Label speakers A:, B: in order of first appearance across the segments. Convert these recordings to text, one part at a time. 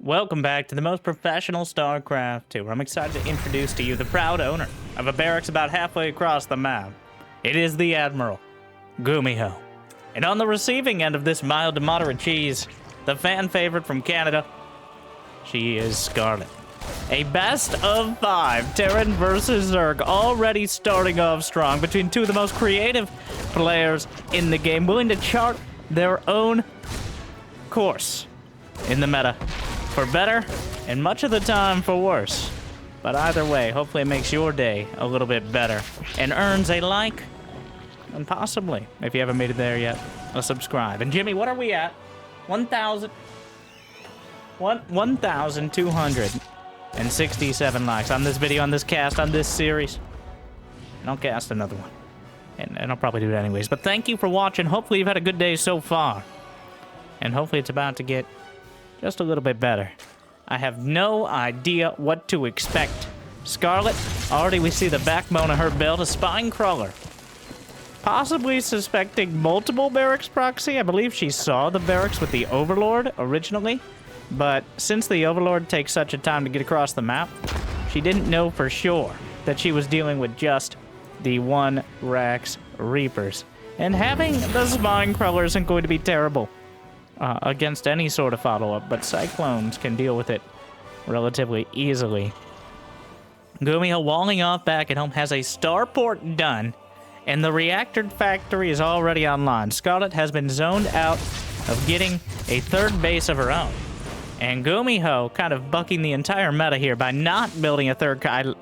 A: Welcome back to the most professional StarCraft 2, where I'm excited to introduce to you the proud owner of a barracks about halfway across the map. It is the Admiral, GuMiho. And on the receiving end of this mild to moderate cheese, the fan favorite from Canada, she is Scarlett. A best of 5 Terran versus Zerg, already starting off strong between two of the most creative players in the game, willing to chart their own course in the meta. For better, and much of the time for worse. But either way, hopefully it makes your day a little bit better. And earns a like, and possibly, if you haven't made it there yet, a subscribe. And Jimmy, what are we at? 1,267 likes on this video, on this cast, on this series. And I'll cast another one. And I'll probably do it anyways. But thank you for watching. Hopefully you've had a good day so far. And hopefully it's about to get just a little bit better. I have no idea what to expect. Scarlett, already we see the backbone of her build, a spine crawler. Possibly suspecting multiple barracks proxy. I believe she saw the barracks with the Overlord originally. But since the Overlord takes such a time to get across the map, she didn't know for sure that she was dealing with just the 1 Rax Reapers. And having the spine crawler isn't going to be terrible against any sort of follow-up, but Cyclones can deal with it relatively easily. GuMiho walling off back at home, has a starport done, and the reactor factory is already online. Scarlett has been zoned out of getting a 3rd base of her own. And GuMiho kind of bucking the entire meta here by not building a 3rd...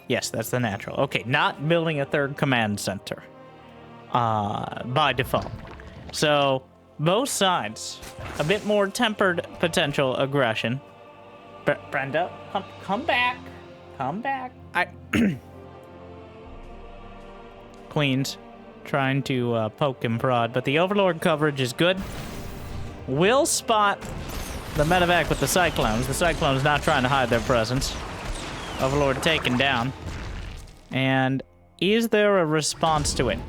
A: Yes, that's the natural. Okay, not building a 3rd command center by default. So both sides, a bit more tempered potential aggression. Brenda, come back. Come back. Queens trying to poke and prod, but the Overlord coverage is good. Will spot the medevac with the Cyclones. The Cyclones not trying to hide their presence. Overlord taken down. And is there a response to it?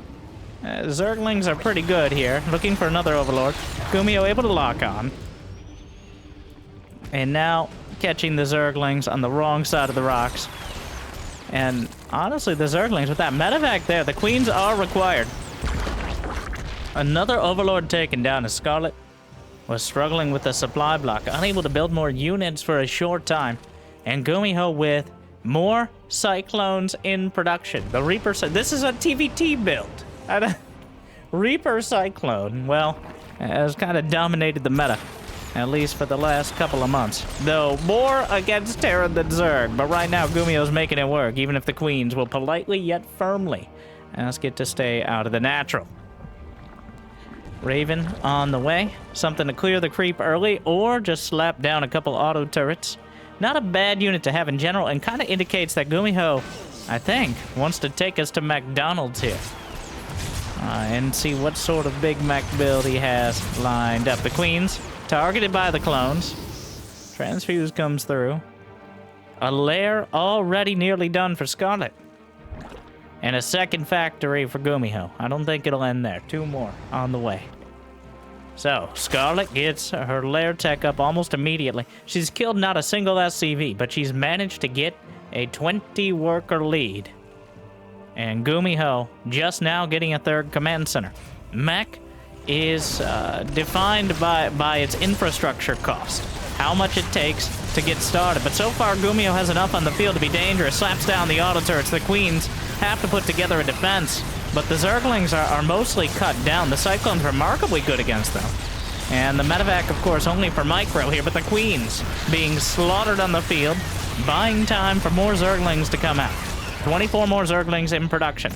A: Zerglings are pretty good here. Looking for another Overlord. GuMiho able to lock on. And now catching the Zerglings on the wrong side of the rocks. And honestly, the Zerglings with that medevac there, the Queens are required. Another Overlord taken down as Scarlett was struggling with the supply block, unable to build more units for a short time. And GuMiho with more Cyclones in production. The Reaper, this is a TVT build. Reaper Cyclone, well, has kind of dominated the meta, at least for the last couple of months. Though more against Terran than Zerg, but right now GuMiho's making it work, even if the Queens will politely yet firmly ask it to stay out of the natural. Raven on the way. Something to clear the creep early, or just slap down a couple auto turrets. Not a bad unit to have in general, and kind of indicates that GuMiho, I think, wants to take us to McDonald's here. And see what sort of Big Mac build he has lined up. The Queens, targeted by the clones. Transfuse comes through. A lair already nearly done for Scarlett. And a 2nd factory for GuMiho. I don't think it'll end there. 2 more on the way. So, Scarlett gets her lair tech up almost immediately. She's killed not a single SCV, but she's managed to get a 20-worker lead. And GuMiho just now getting a 3rd command center. Mech is defined by its infrastructure cost. How much it takes to get started. But so far, GuMiho has enough on the field to be dangerous. Slaps down the auto turrets. The Queens have to put together a defense. But the Zerglings are mostly cut down. The Cyclone's remarkably good against them. And the medevac, of course, only for micro here. But the Queens being slaughtered on the field. Buying time for more Zerglings to come out. 24 more Zerglings in production.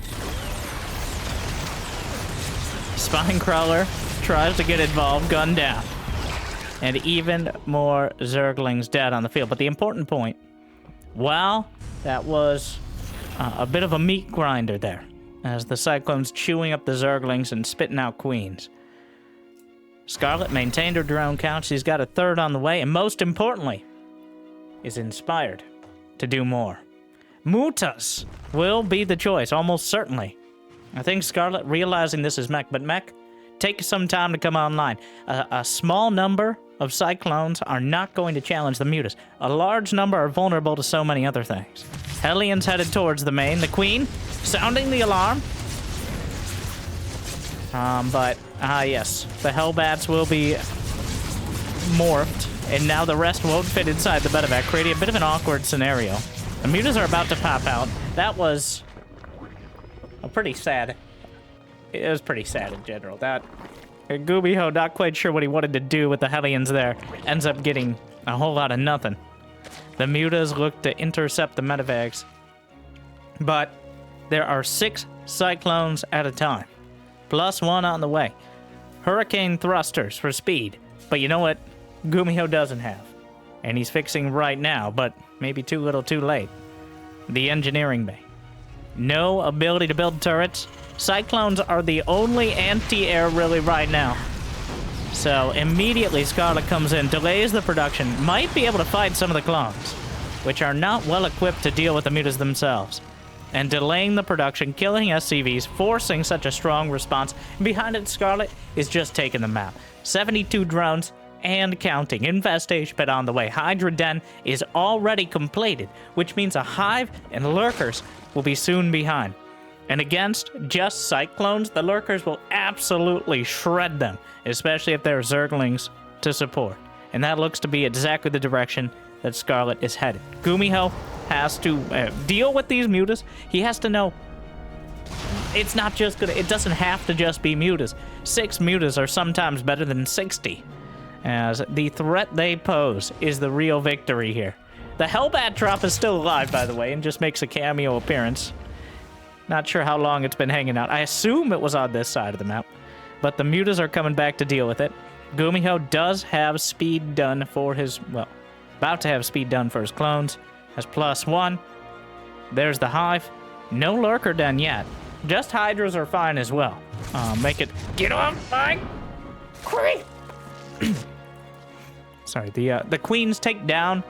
A: Spine Crawler tries to get involved, gun down. And even more Zerglings dead on the field. But the important point, wow, that was a bit of a meat grinder there. As the Cyclones chewing up the Zerglings and spitting out Queens. Scarlett maintained her drone count. She's got a 3rd on the way. And most importantly, is inspired to do more. Mutas will be the choice, almost certainly. I think Scarlett realizing this is Mech, but Mech, take some time to come online. A small number of Cyclones are not going to challenge the Mutas. A large number are vulnerable to so many other things. Hellions headed towards the main. The Queen sounding the alarm. Yes, the Hellbats will be morphed, and now the rest won't fit inside the medevac, creating a bit of an awkward scenario. The Mutas are about to pop out. That was a pretty sad. It was pretty sad in general. That GuMiho, not quite sure what he wanted to do with the Hellions there, ends up getting a whole lot of nothing. The Mutas look to intercept the medevacs, but there are 6 Cyclones at a time, plus 1 on the way. Hurricane thrusters for speed, but you know what GuMiho doesn't have, and he's fixing right now, but maybe too little too late. The engineering bay. No ability to build turrets. Cyclones are the only anti-air really right now. So immediately Scarlett comes in, delays the production, might be able to fight some of the clones, which are not well equipped to deal with the Mutas themselves. And delaying the production, killing SCVs, forcing such a strong response. Behind it, Scarlett is just taking the map. 72 drones and counting. Infestation pit on the way. Hydra Den is already completed, which means a hive and lurkers will be soon behind. And against just Cyclones, the lurkers will absolutely shred them, especially if there are Zerglings to support. And that looks to be exactly the direction that Scarlett is headed. GuMiho has to deal with these Mutas. He has to know it's not just gonna, it doesn't have to just be Mutas. 6 Mutas are sometimes better than 60, as the threat they pose is the real victory here. The Hellbat drop is still alive, by the way, and just makes a cameo appearance. Not sure how long it's been hanging out. I assume it was on this side of the map, but the Mutas are coming back to deal with it. GuMiho does have speed done for his, well, about to have speed done for his clones. Has +1. There's the hive. No lurker done yet. Just hydras are fine as well. Make it, get off my queen. Sorry, the queens take down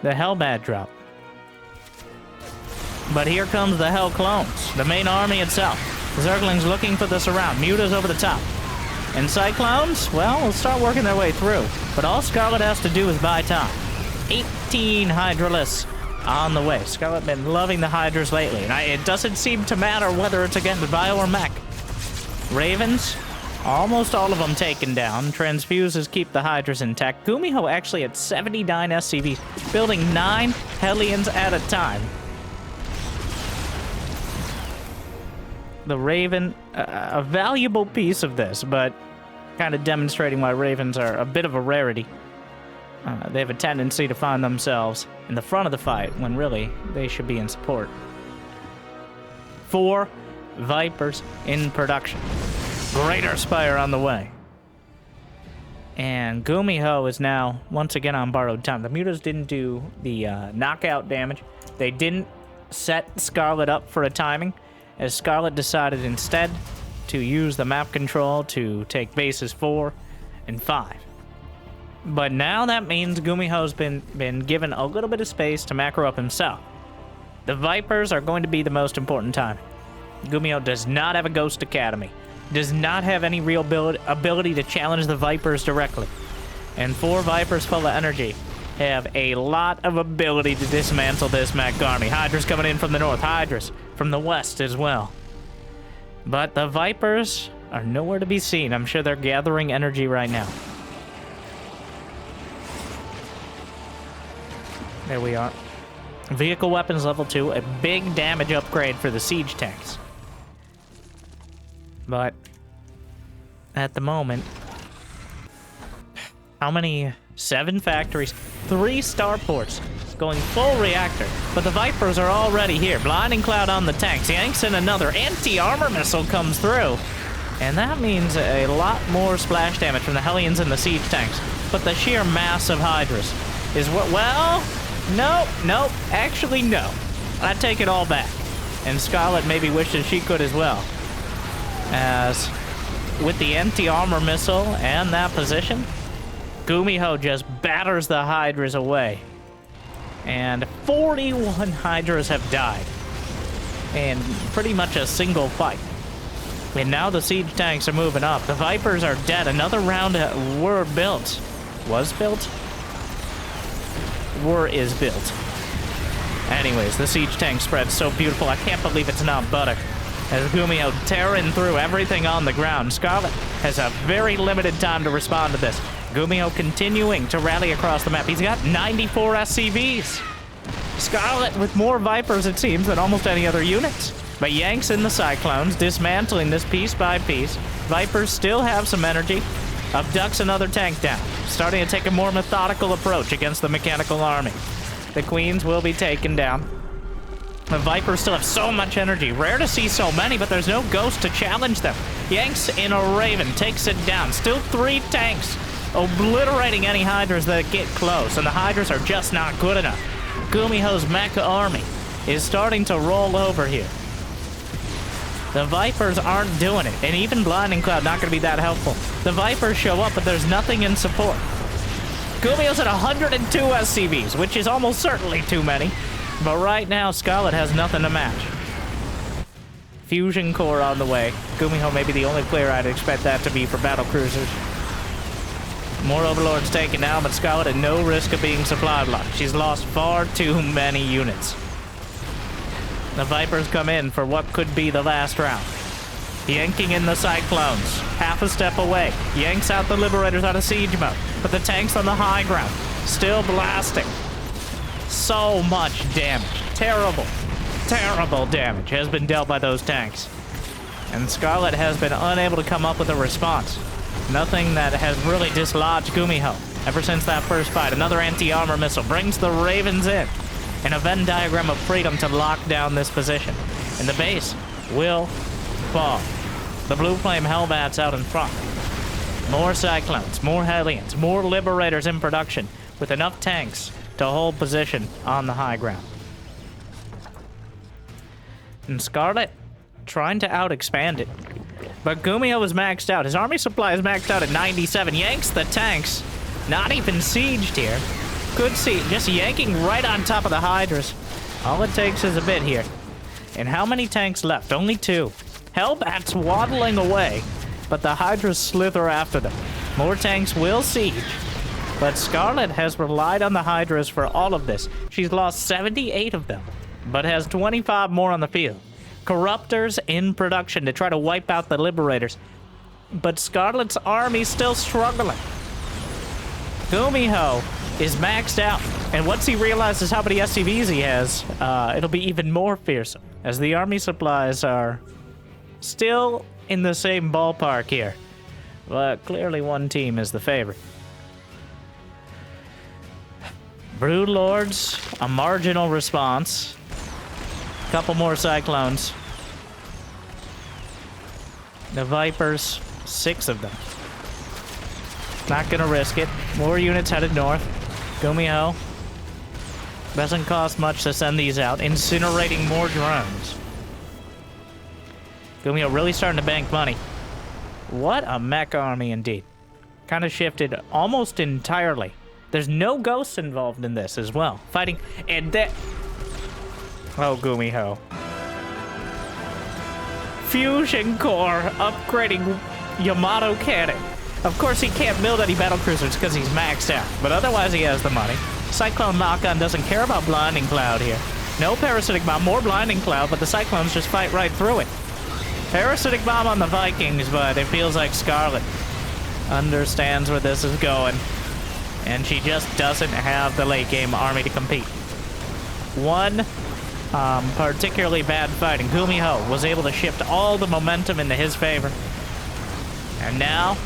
A: the Hellbat drop. But here comes the Hell clones, the main army itself. Zerglings looking for the surround. Mutas over the top. And Cyclones, well, will start working their way through. But all Scarlett has to do is buy time. 18 Hydralists on the way. Scarlett been loving the Hydras lately, and it doesn't seem to matter whether it's against Bio or Mech. Ravens, almost all of them taken down. Transfuses keep the Hydras intact. GuMiho actually at 79 SCVs, building 9 Hellions at a time. The Raven, a valuable piece of this, but kind of demonstrating why Ravens are a bit of a rarity. They have a tendency to find themselves in the front of the fight when really they should be in support. 4 Vipers in production. Greater Spire on the way. And GuMiho is now once again on borrowed time. The Mutas didn't do the knockout damage. They didn't set Scarlett up for a timing, as Scarlett decided instead to use the map control to take bases 4 and 5. But now that means GuMiho's been given a little bit of space to macro up himself. The Vipers are going to be the most important time. GuMiho does not have a Ghost Academy, does not have any real ability to challenge the Vipers directly. And 4 Vipers full of energy have a lot of ability to dismantle this mech army. Hydras coming in from the north, Hydras from the west as well. But the Vipers are nowhere to be seen. I'm sure they're gathering energy right now. There we are. Vehicle weapons level 2, a big damage upgrade for the siege tanks. But at the moment, how many? 7 factories, 3 starports, going full reactor. But the Vipers are already here. Blinding Cloud on the tanks. Yanks in another anti-armor missile comes through. And that means a lot more splash damage from the Hellions and the siege tanks. But the sheer mass of Hydras is what, well, nope, actually no. I take it all back. And Scarlett maybe wishes she could as well. As with the anti-armor missile and that position, GuMiho just batters the Hydras away. And 41 Hydras have died in pretty much a single fight. And now the siege tanks are moving up. The Vipers are dead. Another round were built. Was built? Or is built. Anyways, the siege tank spread's so beautiful, I can't believe it's not buttock. As GuMiho tearing through everything on the ground, Scarlett has a very limited time to respond to this. GuMiho continuing to rally across the map. He's got 94 SCVs. Scarlett with more Vipers, it seems, than almost any other unit. But Yanks in the Cyclones, dismantling this piece by piece. Vipers still have some energy. Abducts another tank down, starting to take a more methodical approach against the mechanical army. The Queens will be taken down. The Vipers still have so much energy. Rare to see so many, but there's no Ghost to challenge them. Yanks in a Raven, takes it down. Still 3 tanks, obliterating any Hydras that get close, and the Hydras are just not good enough. GuMiho's mech army is starting to roll over here. The Vipers aren't doing it, and even Blinding Cloud not going to be that helpful. The Vipers show up, but there's nothing in support. GuMiho's at 102 SCVs, which is almost certainly too many. But right now, Scarlett has nothing to match. Fusion Core on the way. GuMiho may be the only player I'd expect that to be for battle cruisers. More Overlords taken down, but Scarlett at no risk of being supply blocked. She's lost far too many units. The Vipers come in for what could be the last round. Yanking in the Cyclones. Half a step away. Yanks out the Liberators out of siege mode. But the tanks on the high ground. Still blasting. So much damage. Terrible, terrible damage has been dealt by those tanks. And Scarlett has been unable to come up with a response. Nothing that has really dislodged GuMiho ever since that first fight. Another anti-armor missile brings the Ravens in. And a Venn diagram of freedom to lock down this position. And the base will fall. The Blue Flame Hellbats out in front. More Cyclones, more Hellions, more Liberators in production with enough tanks to hold position on the high ground. And Scarlett trying to out-expand it. But GuMiho is maxed out. His army supply is maxed out at 97. Yanks the tanks. Not even sieged here. Could see just yanking right on top of the Hydras. All it takes is a bit here. And how many tanks left? Only 2. Hellbats waddling away, but the Hydras slither after them. More tanks will siege, but Scarlett has relied on the Hydras for all of this. She's lost 78 of them, but has 25 more on the field. Corruptors in production to try to wipe out the Liberators, but Scarlett's army's still struggling. GuMiho is maxed out, and once he realizes how many SCVs he has, it'll be even more fearsome, as the army supplies are still in the same ballpark here. But clearly one team is the favorite. Broodlords, a marginal response. Couple more Cyclones. The Vipers, 6 of them. Not gonna risk it. More units headed north. GuMiho. Doesn't cost much to send these out. Incinerating more drones. GuMiho really starting to bank money. What a mech army indeed. Kind of shifted almost entirely. There's no ghosts involved in this as well. Fighting and that. Oh, GuMiho. Fusion Core upgrading Yamato cannon. Of course, he can't build any battlecruisers because he's maxed out, but otherwise he has the money. Cyclone Knock-On doesn't care about Blinding Cloud here. No Parasitic Bomb, more Blinding Cloud, but the Cyclones just fight right through it. Parasitic Bomb on the Vikings, but it feels like Scarlett understands where this is going, and she just doesn't have the late-game army to compete. One particularly bad fight, and GuMiho was able to shift all the momentum into his favor. And now,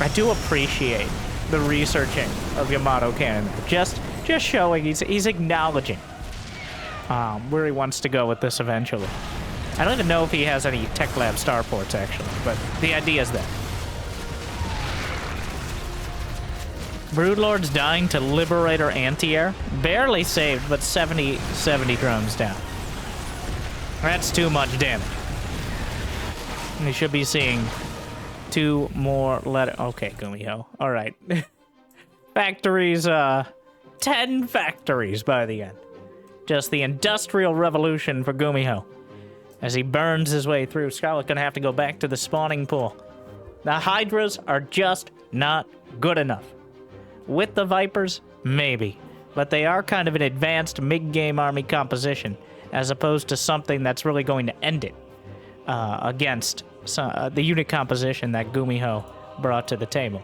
A: I do appreciate the researching of Yamato Cannon. Just showing he's acknowledging where he wants to go with this eventually. I don't even know if he has any Tech Lab starports, actually, but the idea is there. Broodlords dying to Liberator anti-air. Barely saved, but 70 drones down. That's too much damage. We should be seeing 2 more okay, GuMiho. All right. Factories, 10 factories by the end. Just the industrial revolution for GuMiho. As he burns his way through, Scarlett gonna have to go back to the spawning pool. The Hydras are just not good enough. With the Vipers, maybe. But they are kind of an advanced mid-game army composition, as opposed to something that's really going to end it against the unit composition that GuMiho brought to the table.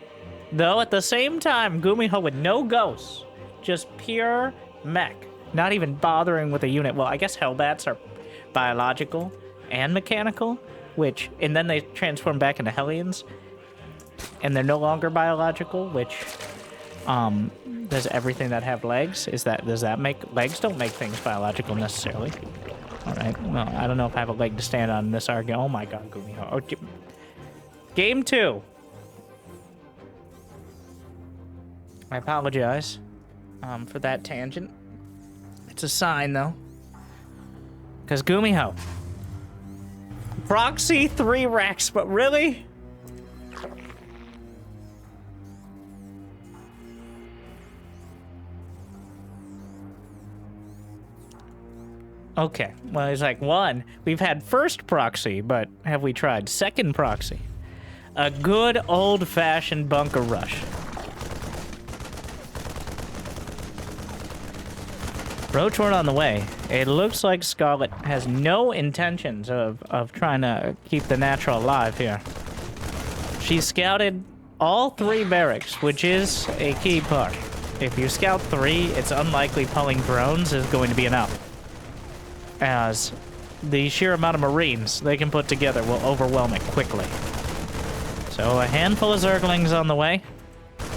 A: Though at the same time, GuMiho with no ghosts, just pure mech, not even bothering with a unit. Well, I guess Hellbats are biological and mechanical, and then they transform back into Hellions, and they're no longer biological, which does everything that have legs? Does that make legs don't make things biological necessarily? All right. Well, I don't know if I have a leg to stand on in this argument. Oh my God, GuMiho. Oh, Game 2. I apologize for that tangent. It's a sign, though. Because GuMiho. Proxy 3 Rex, but really? Okay, well, it's like, 1, we've had first proxy, but have we tried second proxy? A good old-fashioned bunker rush. Roach weren't on the way. It looks like Scarlett has no intentions of trying to keep the natural alive here. She scouted all 3 barracks, which is a key part. If you scout 3, it's unlikely pulling drones is going to be enough, as the sheer amount of Marines they can put together will overwhelm it quickly. So a handful of Zerglings on the way,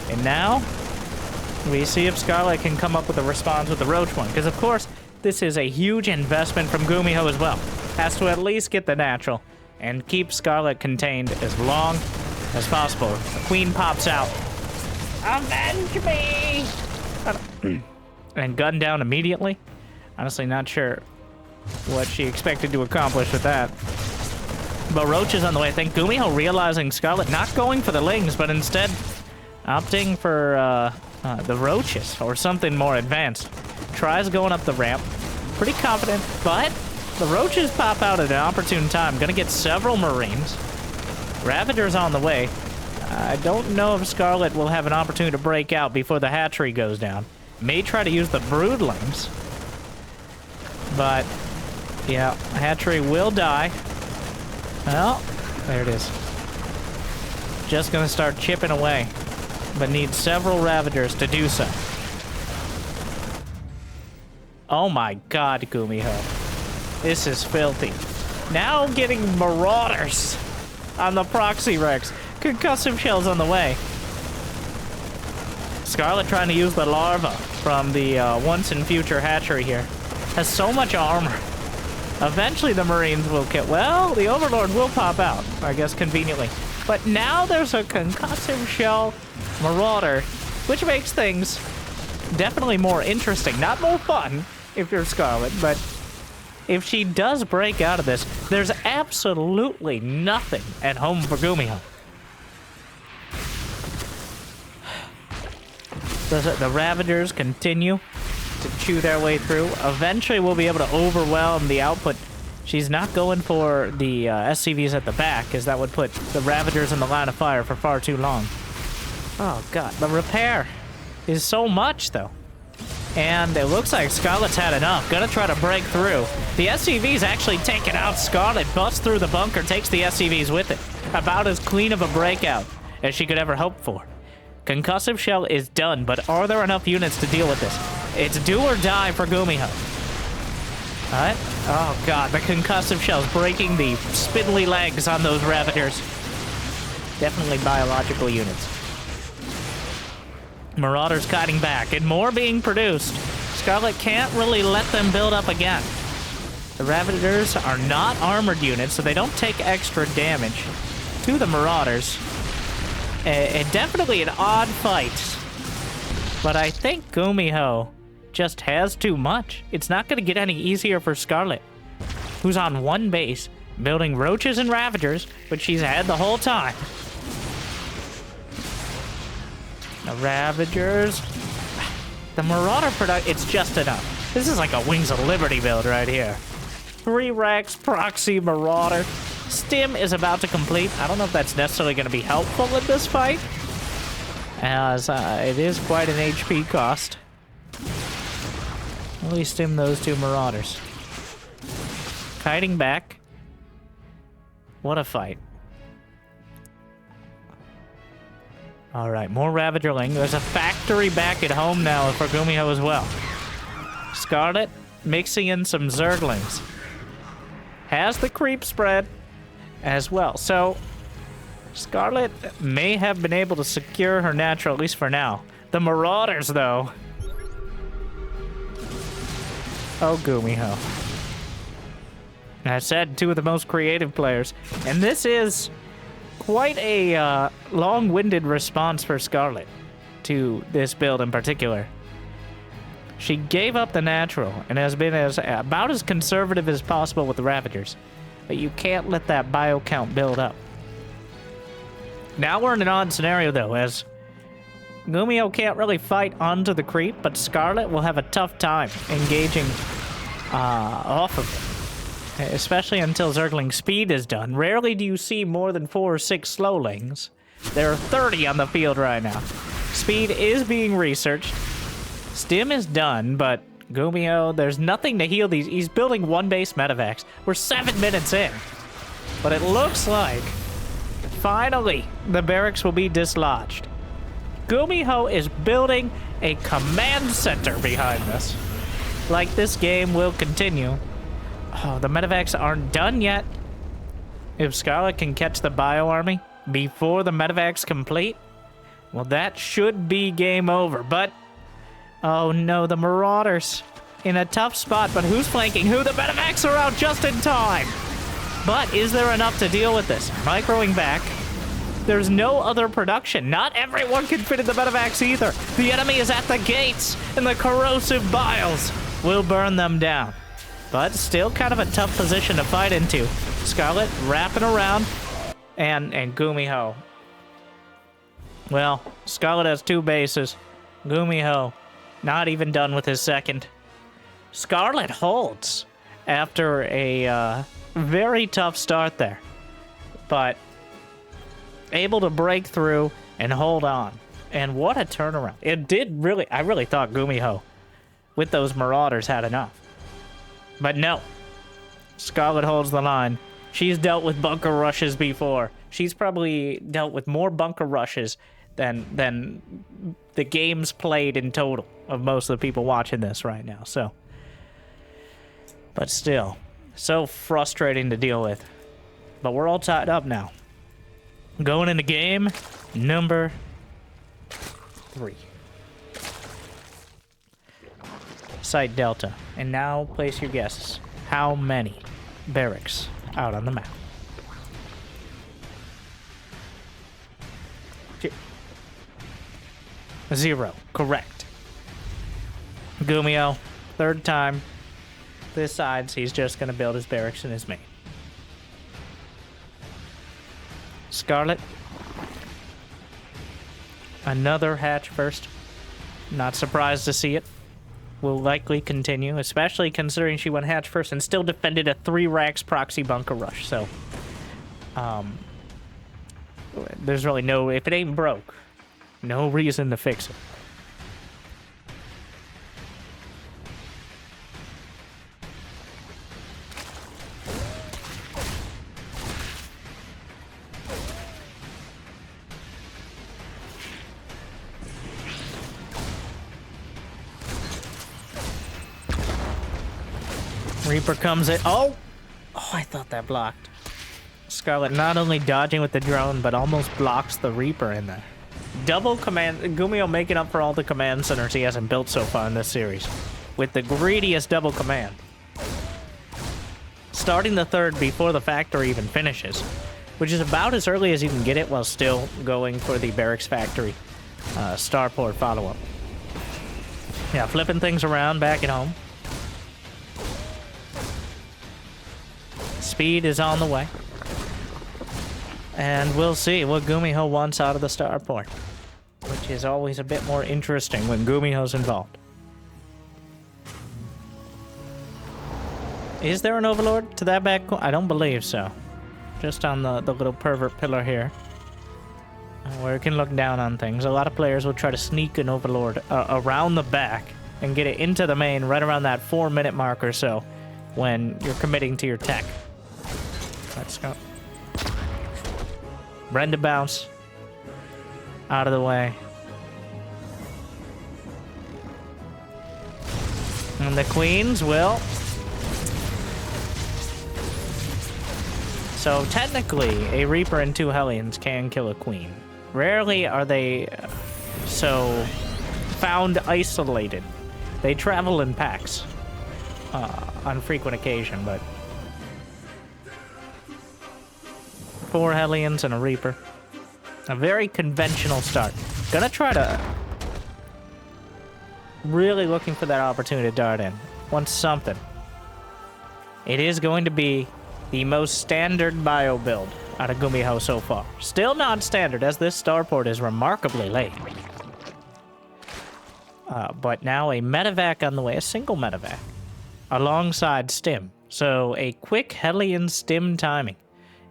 A: and now we see if Scarlett can come up with a response with the Roach one, because of course this is a huge investment from GuMiho as well. Has to at least get the natural and keep Scarlett contained as long as possible. The Queen pops out. Avenge me! And gunned down immediately. Honestly, not sure what she expected to accomplish with that. But Roach is on the way. I think GuMiho realizing Scarlett not going for the Lings, but instead opting for the Roaches or something more advanced. Tries going up the ramp. Pretty confident, but the Roaches pop out at an opportune time. Gonna get several Marines. Ravager's on the way. I don't know if Scarlett will have an opportunity to break out before the hatchery goes down. May try to use the Broodlings. But, yeah, hatchery will die. Well, there it is. Just gonna start chipping away, but needs several Ravagers to do so. Oh my God, GuMiho. This is filthy. Now getting Marauders on the Proxy Rex. Concussive shells on the way. Scarlett trying to use the larva from the once and future hatchery here. Has so much armor. Eventually the Marines will kill. Well, the Overlord will pop out, I guess conveniently. But now there's a concussive shell Marauder, which makes things definitely more interesting. Not more fun if you're Scarlett, but if she does break out of this, there's absolutely nothing at home for GuMiho. The Ravagers continue to chew their way through. Eventually we'll be able to overwhelm the output. She's not going for the SCVs at the back, as that would put the Ravagers in the line of fire for far too long. Oh God, the repair is so much though. And it looks like Scarlett's had enough. Gonna try to break through. The SCV's actually taking out Scarlett, busts through the bunker, takes the SCVs with it. About as clean of a breakout as she could ever hope for. Concussive shell is done, but are there enough units to deal with this? It's do or die for GuMiho. Alright. Oh God, the concussive shells breaking the spindly legs on those Ravagers. Definitely biological units. Marauders kiting back, and more being produced. Scarlett can't really let them build up again. The Ravagers are not armored units, so they don't take extra damage to the Marauders. And definitely an odd fight. But I think GuMiho just has too much. It's not going to get any easier for Scarlett, who's on one base, building Roaches and Ravagers, which she's had the whole time. The Ravagers. The Marauder product, it's just enough. This is like a Wings of Liberty build right here. 3 Rex, Proxy, Marauder. Stim is about to complete. I don't know if that's necessarily going to be helpful in this fight. as it is quite an HP cost. At least stim those two Marauders. Kiting back. What a fight. Alright, more Ravagerling. There's a factory back at home now for GuMiho as well. Scarlett mixing in some Zerglings. Has the creep spread as well. So, Scarlett may have been able to secure her natural, at least for now. The Marauders, though. Oh, GuMiho. I said two of the most creative players. And this is quite a long-winded response for Scarlett to this build in particular. She gave up the natural and has been about as conservative as possible with the Ravagers. But you can't let that bio count build up. Now we're in an odd scenario, though, as GuMiho can't really fight onto the creep, but Scarlett will have a tough time engaging off of it, especially until Zergling speed is done. Rarely do you see more than 4 or 6 slowlings. There are 30 on the field right now. Speed is being researched. Stim is done, but GuMiho, there's nothing to heal these. He's building one base medevacs. We're 7 minutes in, but it looks like finally the barracks will be dislodged. GuMiho is building a command center behind this. Like this game will continue. Oh, the medevacs aren't done yet. If Scarlett can catch the bio army before the medevacs complete, well, that should be game over. But, oh no, the Marauders in a tough spot. But who's flanking who? The medevacs are out just in time. But is there enough to deal with this? Microing back. There's no other production. Not everyone can fit in the medevacs either. The enemy is at the gates, and the corrosive biles will burn them down. But still kind of a tough position to fight into. Scarlett wrapping around, and GuMiho. Well, Scarlett has 2 bases. GuMiho not even done with his second. Scarlett holds after a very tough start there. But able to break through and hold on. And what a turnaround. It did really, I really thought GuMiho with those Marauders had enough. But no. Scarlett holds the line. She's dealt with bunker rushes before. She's probably dealt with more bunker rushes than the games played in total of most of the people watching this right now. So, but still, so frustrating to deal with. But we're all tied up now. Going into game number 3. Site Delta. And now place your guesses. How many barracks out on the map? 0. Correct. GuMiho, 3rd time. Decides he's just going to build his barracks in his main. Scarlett. Another hatch first. Not surprised to see it. Will likely continue, especially considering she went hatch first and still defended a 3 racks proxy bunker rush. So, there's really no, if it ain't broke, no reason to fix it. Reaper comes in. Oh, I thought that blocked. Scarlett not only dodging with the drone, but almost blocks the Reaper in there. Double command. GuMiho making up for all the command centers he hasn't built so far in this series. With the greediest double command. Starting the 3rd before the factory even finishes. Which is about as early as you can get it while still going for the barracks factory starport follow-up. Yeah, flipping things around back at home. Speed is on the way. And we'll see what GuMiho wants out of the starport. Which is always a bit more interesting when GuMiho's involved. Is there an overlord to that back? I don't believe so. Just on the little pervert pillar here. where it can look down on things. A lot of players will try to sneak an Overlord around the back and get it into the main right around that 4-minute mark or so when you're committing to your tech. Let's go. Brenda bounce. Out of the way. And the queens will. So technically, a Reaper and 2 Hellions can kill a queen. Rarely are they so found isolated. They travel in packs on frequent occasion, but 4 Hellions and a Reaper. A very conventional start. Gonna try to... Really looking for that opportunity to dart in. Want something. It is going to be the most standard bio build out of GuMiho so far. Still not standard, as this starport is remarkably late. But now a medevac on the way, a single medevac, alongside stim. So a quick Hellion stim timing.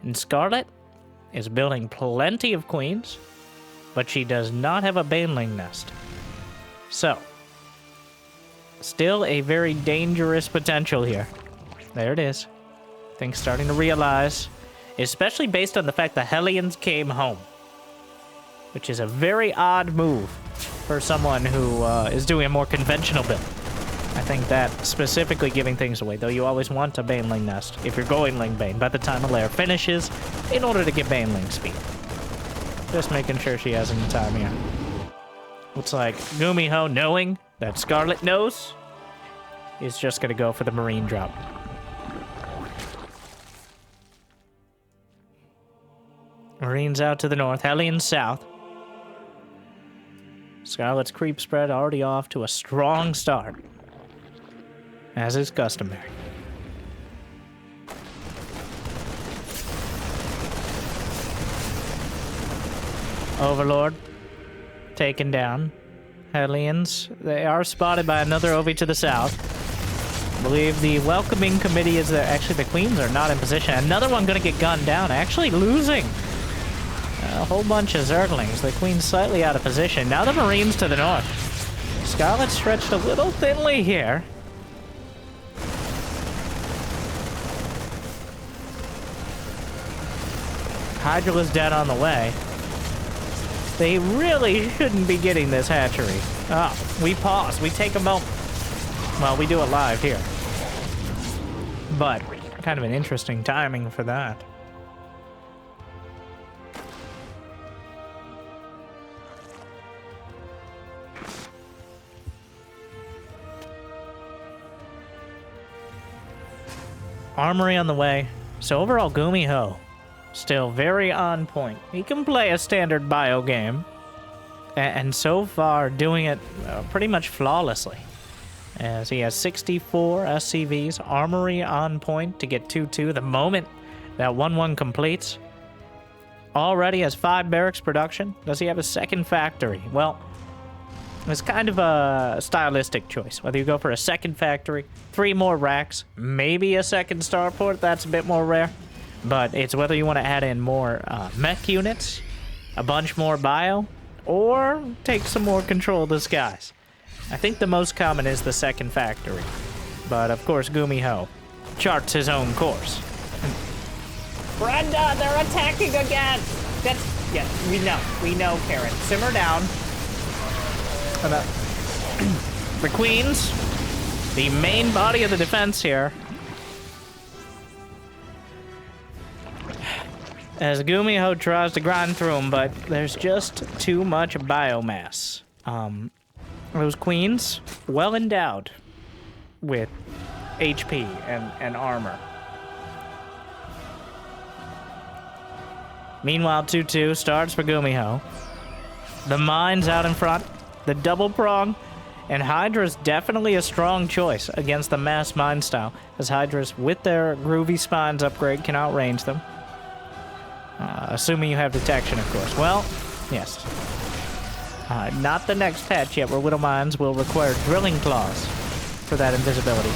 A: And Scarlett is building plenty of queens, but she does not have a baneling nest. So, still a very dangerous potential here. There it is. Things starting to realize, especially based on the fact the Hellions came home, which is a very odd move for someone who is doing a more conventional build. I think that specifically giving things away, though you always want a Baneling nest if you're going Ling Bane by the time a lair finishes in order to get Baneling speed. Just making sure she has any time here. Looks like GuMiho, knowing that Scarlett knows, is just going to go for the Marine drop. Marines out to the north, Hellions south. Scarlett's creep spread already off to a strong start, as is customary. Overlord taken down. Hellions, they are spotted by another Ovi to the south. I believe the welcoming committee is there. Actually, the queens are not in position. Another one gonna get gunned down, actually losing a whole bunch of Zerglings. The queen's slightly out of position. Now the Marines to the north. Scarlett stretched a little thinly here. Hydra's dead on the way. They really shouldn't be getting this hatchery. Oh, we pause. We take a moment. Well, we do it live here. But kind of an interesting timing for that. Armory on the way. So overall, GuMiho still very on point. He can play a standard bio game, and so far doing it pretty much flawlessly, as he has 64 SCVs, armory on point to get 2-2 the moment that 1-1 completes. Already has 5 barracks production. Does he have a second factory? Well, it's kind of a stylistic choice. Whether you go for a second factory, 3 more racks, maybe a second starport, that's a bit more rare. But it's whether you want to add in more mech units, a bunch more bio, or take some more control of the skies. I think the most common is the second factory. But of course, GuMiho charts his own course. Brenda, they're attacking again! Yeah, we know, Karen. Simmer down. The queens, the main body of the defense here. As GuMiho tries to grind through them, but there's just too much biomass. Those queens, well endowed with HP and armor. Meanwhile, 2-2 starts for GuMiho. The mine's out in front, the double prong, and Hydra's definitely a strong choice against the mass mine style, as Hydras, with their groovy spines upgrade, can outrange them. Assuming you have detection, of course. Well, yes. Not the next patch yet, where Widow Mines will require drilling claws for that invisibility.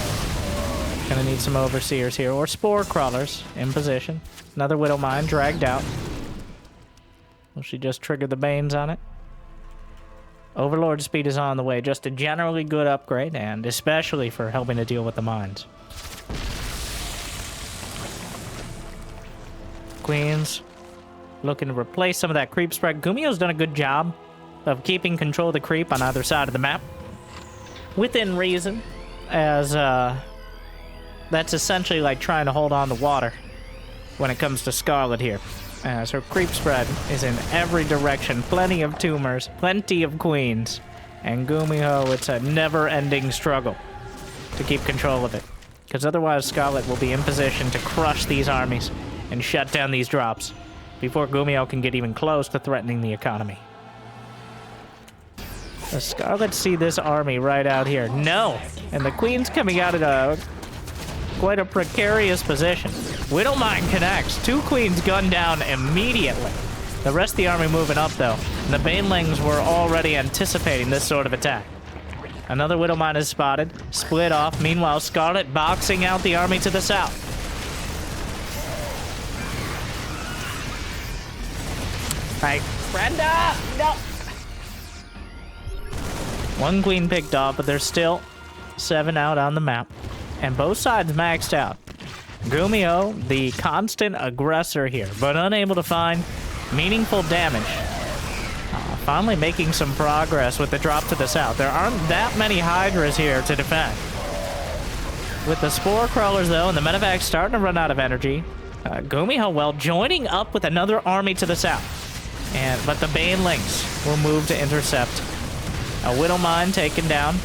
A: Gonna need some overseers here, or spore crawlers in position. Another Widow Mine dragged out. Will she just trigger the Banes on it? Overlord speed is on the way. Just a generally good upgrade, and especially for helping to deal with the mines. Queens looking to replace some of that creep spread. GuMiho's done a good job of keeping control of the creep on either side of the map. Within reason, as that's essentially like trying to hold on to water when it comes to Scarlett here. As her creep spread is in every direction. Plenty of tumors, plenty of queens. And GuMiho, it's a never-ending struggle to keep control of it. Because otherwise Scarlett will be in position to crush these armies and shut down these drops before GuMiho can get even close to threatening the economy. Does Scarlett see this army right out here? No! And the queen's coming out at quite a precarious position. Widowmine connects. 2 queens gunned down immediately. The rest of the army moving up, though. And the Banelings were already anticipating this sort of attack. Another Widowmine is spotted. Split off. Meanwhile, Scarlett boxing out the army to the south. Hey, Brenda! No! 1 queen picked off, but there's still 7 out on the map. And both sides maxed out. GuMiho, the constant aggressor here, but unable to find meaningful damage. Finally making some progress with the drop to the south. There aren't that many Hydras here to defend. With the Spore Crawlers, though, and the Medevacs starting to run out of energy, GuMiho, well, joining up with another army to the south. But the Banelings will move to intercept. A Widowmine taken down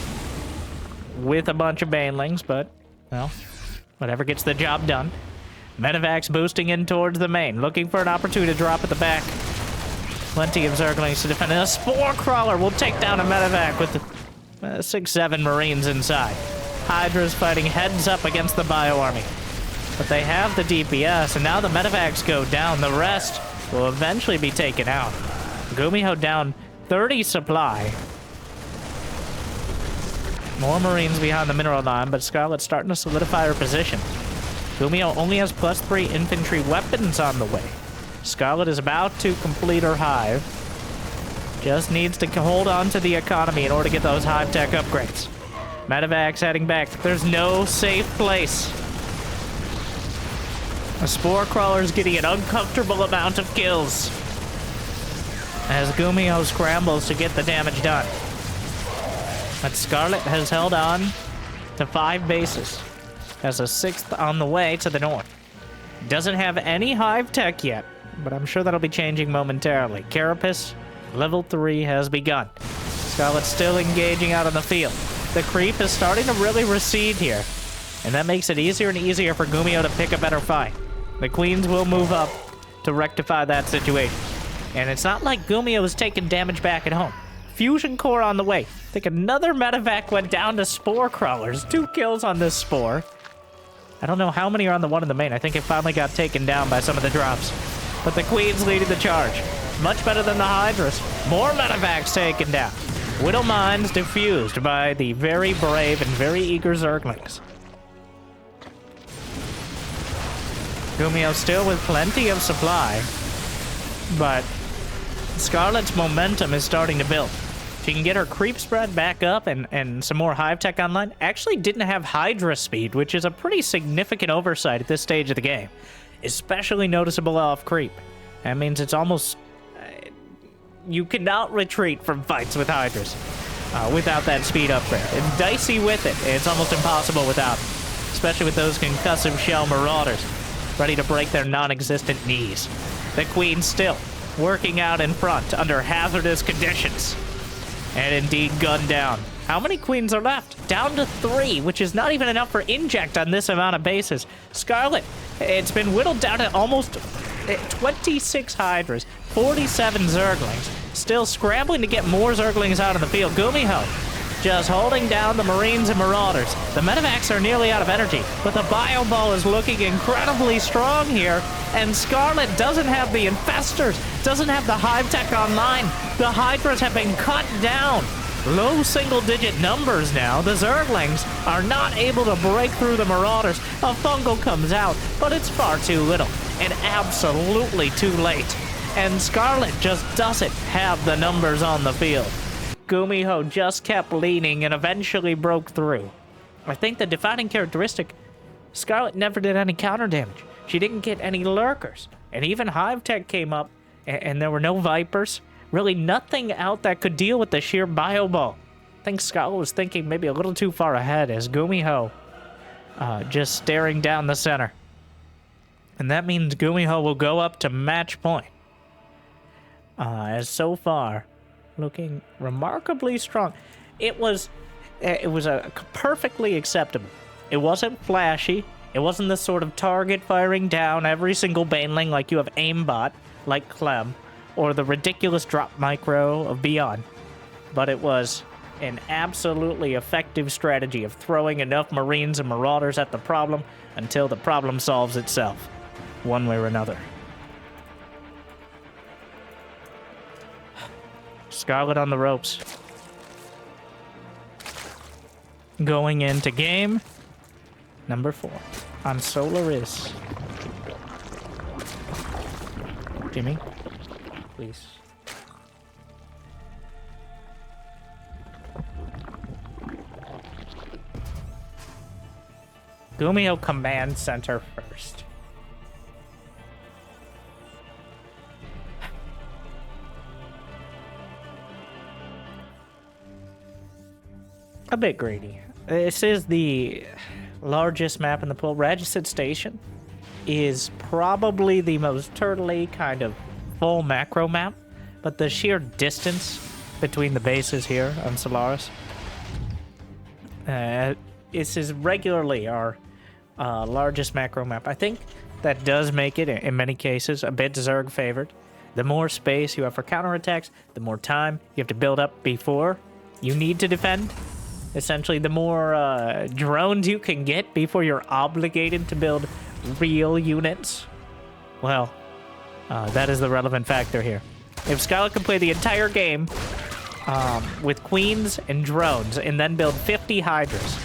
A: with a bunch of Banelings, but, well, whatever gets the job done. Medevacs boosting in towards the main, looking for an opportunity to drop at the back. Plenty of Zerglings to defend. And a Spore Crawler will take down a Medevac with 6-7 Marines inside. Hydra's fighting heads up against the Bio Army. But they have the DPS, and now the Medevacs go down. The rest will eventually be taken out. GuMiho down 30 supply. More Marines behind the mineral line, but Scarlett's starting to solidify her position. GuMiho only has +3 infantry weapons on the way. Scarlett is about to complete her hive. Just needs to hold on to the economy in order to get those hive tech upgrades. Medevacs heading back. There's no safe place. A Spore Crawler's getting an uncomfortable amount of kills as GuMiho scrambles to get the damage done. But Scarlett has held on to 5 bases. Has a 6th on the way to the north. Doesn't have any hive tech yet, but I'm sure that'll be changing momentarily. Carapace, level 3 has begun. Scarlett's still engaging out on the field. The creep is starting to really recede here, and that makes it easier and easier for GuMiho to pick a better fight. The queens will move up to rectify that situation. And it's not like GuMiho is taking damage back at home. Fusion core on the way. I think another Medevac went down to Spore Crawlers. 2 kills on this Spore. I don't know how many are on the one in the main. I think it finally got taken down by some of the drops. But the Queen's leading the charge. Much better than the Hydras. More Medevacs taken down. Widowmines diffused by the very brave and very eager Zerglings. GuMiho still with plenty of supply, but Scarlett's momentum is starting to build. She can get her creep spread back up and some more hive tech online. Actually didn't have Hydra speed, which is a pretty significant oversight at this stage of the game. Especially noticeable off creep. That means it's almost... you cannot retreat from fights with Hydras without that speed upgrade. It's dicey with it. It's almost impossible without it. Especially with those concussive shell marauders ready to break their non-existent knees. The Queen still working out in front under hazardous conditions. And indeed gunned down. How many queens are left? Down to 3, which is not even enough for inject on this amount of bases. Scarlett, it's been whittled down to almost 26 Hydras, 47 Zerglings. Still scrambling to get more Zerglings out on the field. GuMiho just holding down the Marines and Marauders. The Medevacs are nearly out of energy, but the Bio Ball is looking incredibly strong here, and Scarlett doesn't have the Infestors, doesn't have the Hive Tech online. The Hydras have been cut down. Low single-digit numbers now. The Zerglings are not able to break through the Marauders. A fungal comes out, but it's far too little, and absolutely too late. And Scarlett just doesn't have the numbers on the field. GuMiho just kept leaning and eventually broke through. I think the defining characteristic, Scarlett never did any counter damage. She didn't get any lurkers. And even Hive Tech came up, and there were no Vipers. Really nothing out that could deal with the sheer bio ball. I think Scarlett was thinking maybe a little too far ahead as GuMiho just staring down the center. And that means GuMiho will go up to match point. As so far, looking remarkably strong. It was a perfectly acceptable. It wasn't flashy. It wasn't the sort of target firing down every single baneling like you have aimbot, like Clem, or the ridiculous drop micro of Beyond. But it was an absolutely effective strategy of throwing enough Marines and Marauders at the problem until the problem solves itself, one way or another. Scarlett on the ropes. Going into game number 4 on Solaris. Jimmy, please. GuMiho command center first. A bit greedy. This is the largest map in the pool. Regicid Station is probably the most turtley kind of full macro map, but the sheer distance between the bases here on Solaris, this is regularly our largest macro map. I think that does make it, in many cases, a bit Zerg favored. The more space you have for counterattacks, the more time you have to build up before you need to defend. Essentially, the more drones you can get before you're obligated to build real units, well, that is the relevant factor here. If Scarlett can play the entire game with queens and drones and then build 50 Hydras,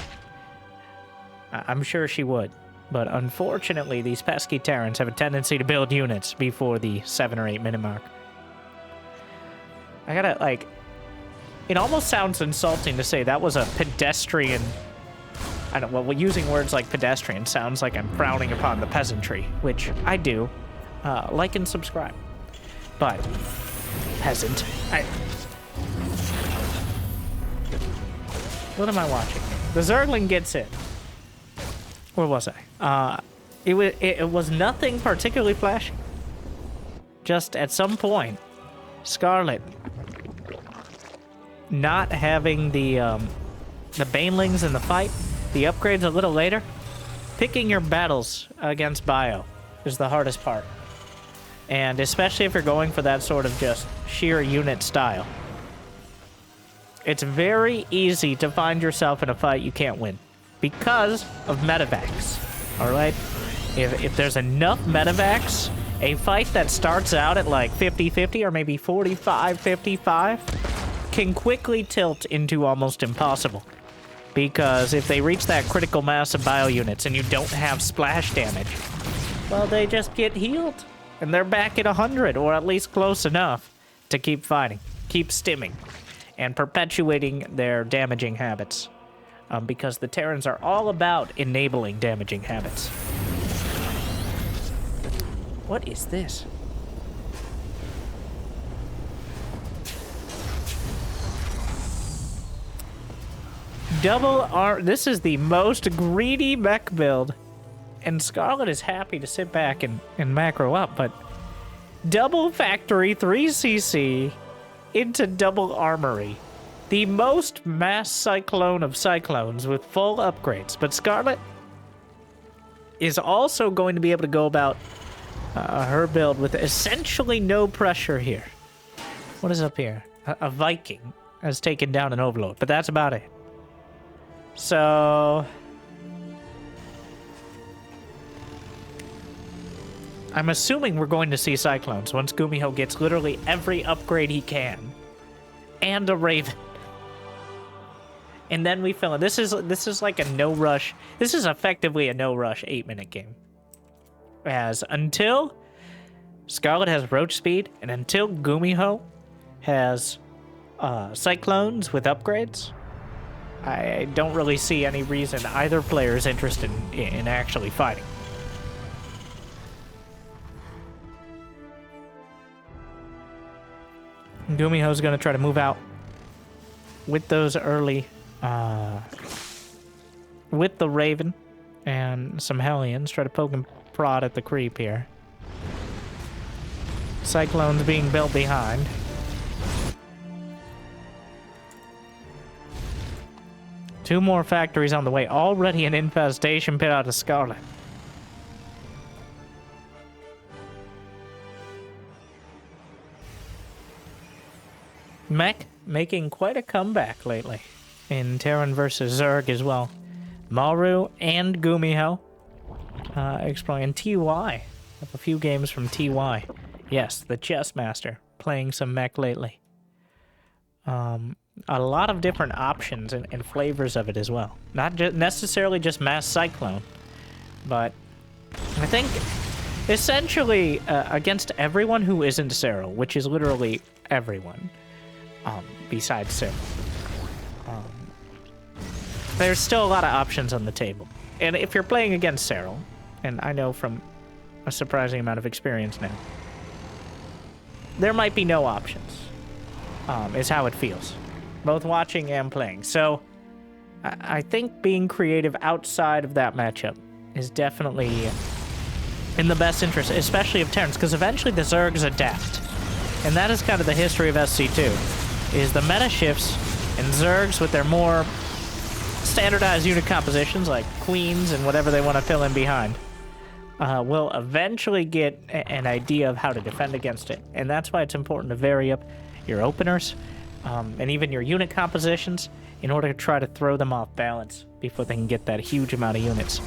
A: I'm sure she would. But unfortunately, these pesky Terrans have a tendency to build units before the 7 or 8 minute mark. I gotta, like... It almost sounds insulting to say that was a pedestrian... well, using words like pedestrian sounds like I'm frowning upon the peasantry, which I do. Like and subscribe. But, peasant, what am I watching? The Zergling gets in. Where was I? It was nothing particularly flashy. Just at some point, Scarlett not having the banelings in the fight, the upgrades a little later, picking your battles against bio is the hardest part. And especially if you're going for that sort of just sheer unit style. It's very easy to find yourself in a fight you can't win because of medevacs, all right? If there's enough medevacs, a fight that starts out at like 50-50 or maybe 45-55 can quickly tilt into almost impossible. Because if they reach that critical mass of bio units and you don't have splash damage, well, they just get healed. And they're back at 100, or at least close enough to keep fighting, keep stimming, and perpetuating their damaging habits. Because the Terrans are all about enabling damaging habits. What is this? Double R. This is the most greedy mech build. And Scarlett is happy to sit back and macro up, but double factory 3cc into double armory. The most mass cyclone of cyclones with full upgrades. But Scarlett is also going to be able to go about her build with essentially no pressure here. What is up here? A Viking has taken down an Overlord, but that's about it. So... I'm assuming we're going to see Cyclones once GuMiho gets literally every upgrade he can. And a Raven. And then we fill in. This is like a no-rush... This is effectively a no-rush 8-minute game. As until Scarlett has roach speed, and until GuMiho has cyclones with upgrades, I don't really see any reason either player is interested in actually fighting. GuMiho's going to try to move out with those early, with the Raven and some Hellions. Try to poke and prod at the creep here. Cyclones being built behind. Two more factories on the way. Already an infestation pit out of Scarlett. Mech making quite a comeback lately in Terran versus Zerg as well. Maru and GuMiho exploring TY. Have a few games from TY. Yes, the chess master playing some mech lately. A lot of different options and flavors of it as well. Not necessarily just mass cyclone, but I think essentially against everyone who isn't Cyril, which is literally everyone. Besides Cyril. There's still a lot of options on the table. And if you're playing against Cyril, and I know from a surprising amount of experience now, there might be no options, is how it feels. Both watching and playing. So, I think being creative outside of that matchup is definitely in the best interest, especially of Terrans, because eventually the Zergs adapt. And that is kind of the history of SC2, is the meta shifts, and Zergs with their more standardized unit compositions, like queens and whatever they want to fill in behind, will eventually get an idea of how to defend against it. And that's why it's important to vary up your openers, and even your unit compositions, in order to try to throw them off balance before they can get that huge amount of units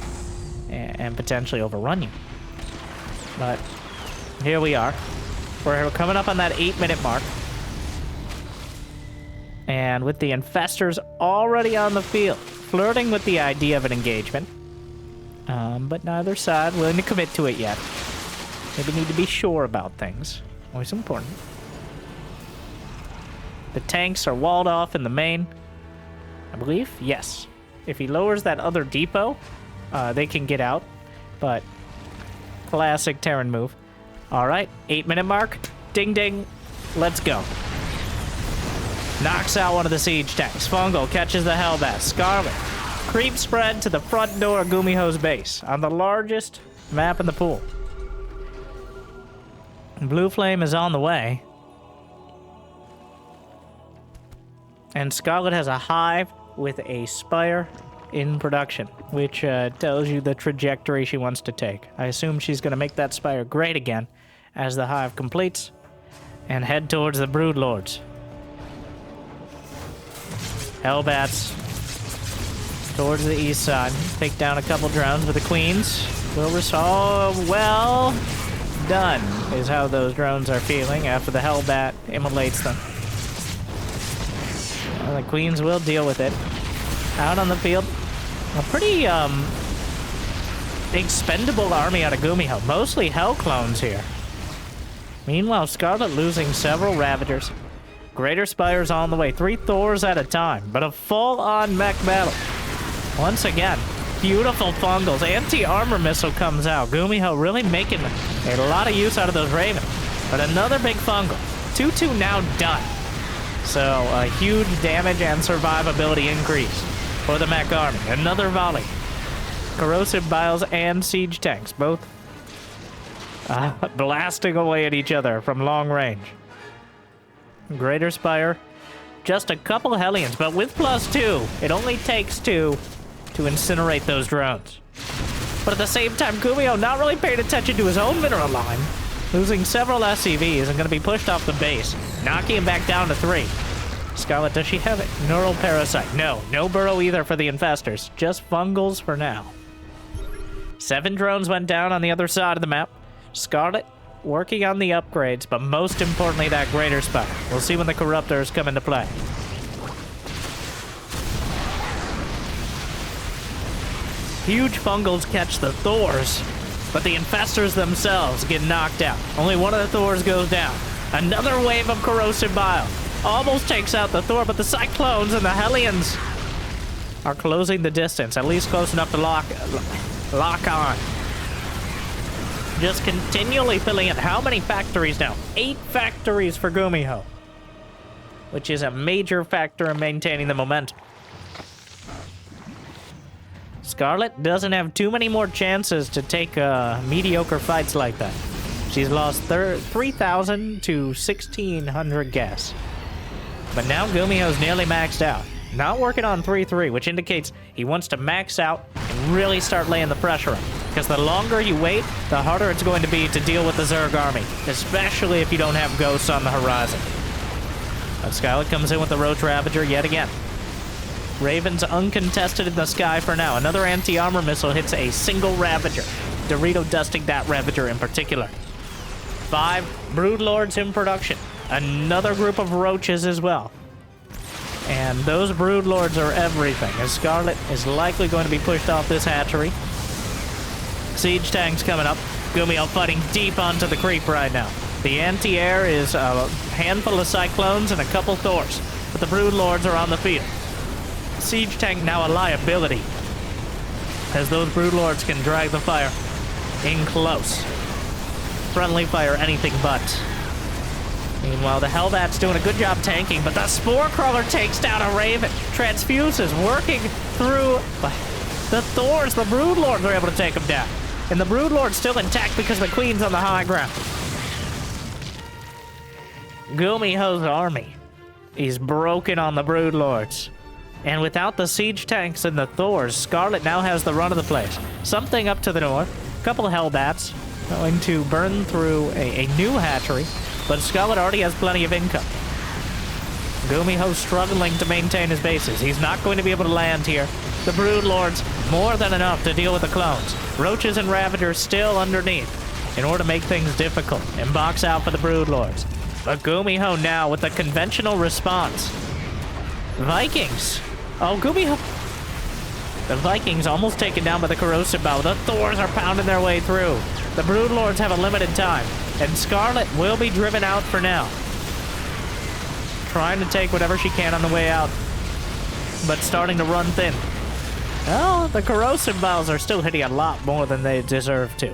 A: and potentially overrun you. But here we are. We're coming up on that 8-minute mark. And with the infestors already on the field, flirting with the idea of an engagement. But neither side willing to commit to it yet. Maybe need to be sure about things. Always important. The tanks are walled off in the main, I believe. Yes. If he lowers that other depot, they can get out. But classic Terran move. All right, 8-minute mark. Ding, ding. Let's go. Knocks out one of the siege tanks. Fungal catches the Hellbat. Scarlett. Creep spread to the front door of GuMiho's base on the largest map in the pool. Blue Flame is on the way. And Scarlett has a hive with a spire in production, which tells you the trajectory she wants to take. I assume she's going to make that spire great again as the hive completes and head towards the Broodlords. Hellbats towards the east side. Take down a couple drones, but the queens will resolve. Well done is how those drones are feeling after the Hellbat immolates them. Well, the queens will deal with it. Out on the field, a pretty expendable army out of GuMiho. Mostly Hell clones here. Meanwhile, Scarlett losing several Ravagers. Greater Spires on the way. 3 Thors at a time, but a full-on mech battle. Once again, beautiful fungals. Anti-armor missile comes out. GuMiho really making a lot of use out of those Ravens. But another big fungal. 2-2 now done. So a huge damage and survivability increase for the mech army. Another volley. Corrosive Biles and siege tanks, both blasting away at each other from long range. Greater Spire, just a couple Hellions, but with +2, it only takes 2 to incinerate those drones. But at the same time, GuMiho not really paying attention to his own mineral line, losing several SCVs and going to be pushed off the base, knocking him back down to 3. Scarlett, does she have it? Neural Parasite. No burrow either for the infestors, just fungals for now. 7 drones went down on the other side of the map. Scarlett working on the upgrades, but most importantly, that Greater Spire. We'll see when the Corruptors come into play. Huge fungals catch the Thors, but the infestors themselves get knocked out. Only one of the Thors goes down. Another wave of corrosive bile almost takes out the Thor, but the Cyclones and the Hellions are closing the distance, at least close enough to lock on. Just continually filling in. How many factories now? 8 factories for GuMiho, which is a major factor in maintaining the momentum. Scarlett doesn't have too many more chances to take mediocre fights like that. She's lost 3,000 to 1,600 gas. But now GuMiho's nearly maxed out. Not working on 3-3, which indicates he wants to max out and really start laying the pressure on. Because the longer you wait, the harder it's going to be to deal with the Zerg army, especially if you don't have ghosts on the horizon. But Scarlett comes in with the Roach Ravager yet again. Raven's uncontested in the sky for now. Another anti-armor missile hits a single Ravager. Dorito dusting that Ravager in particular. 5 Broodlords in production. Another group of Roaches as well. And those Broodlords are everything, as Scarlett is likely going to be pushed off this hatchery. Siege tanks coming up. GuMiho fighting deep onto the creep right now. The anti-air is a handful of Cyclones and a couple Thors, but the Broodlords are on the field. Siege tank now a liability, as those Broodlords can drag the fire in close. Friendly fire anything but. Meanwhile, the Hellbat's doing a good job tanking, but the Spore Crawler takes down a Raven. Transfuses working through the Thors. The Broodlords are able to take him down. And the Broodlord's still intact because the Queen's on the high ground. GuMiho's army is broken on the Broodlords. And without the siege tanks and the Thors, Scarlett now has the run of the place. Something up to the north. A couple Hellbats going to burn through a new hatchery. But Scarlett already has plenty of income. GuMiho struggling to maintain his bases. He's not going to be able to land here. The Broodlords, more than enough to deal with the clones. Roaches and Ravagers still underneath in order to make things difficult and box out for the Broodlords. But GuMiho now with the conventional response. Vikings. Oh, GuMiho. The Vikings almost taken down by the corrosive bow. The Thors are pounding their way through. The Broodlords have a limited time. And Scarlett will be driven out for now. Trying to take whatever she can on the way out. But starting to run thin. Well, the corrosive bows are still hitting a lot more than they deserve to.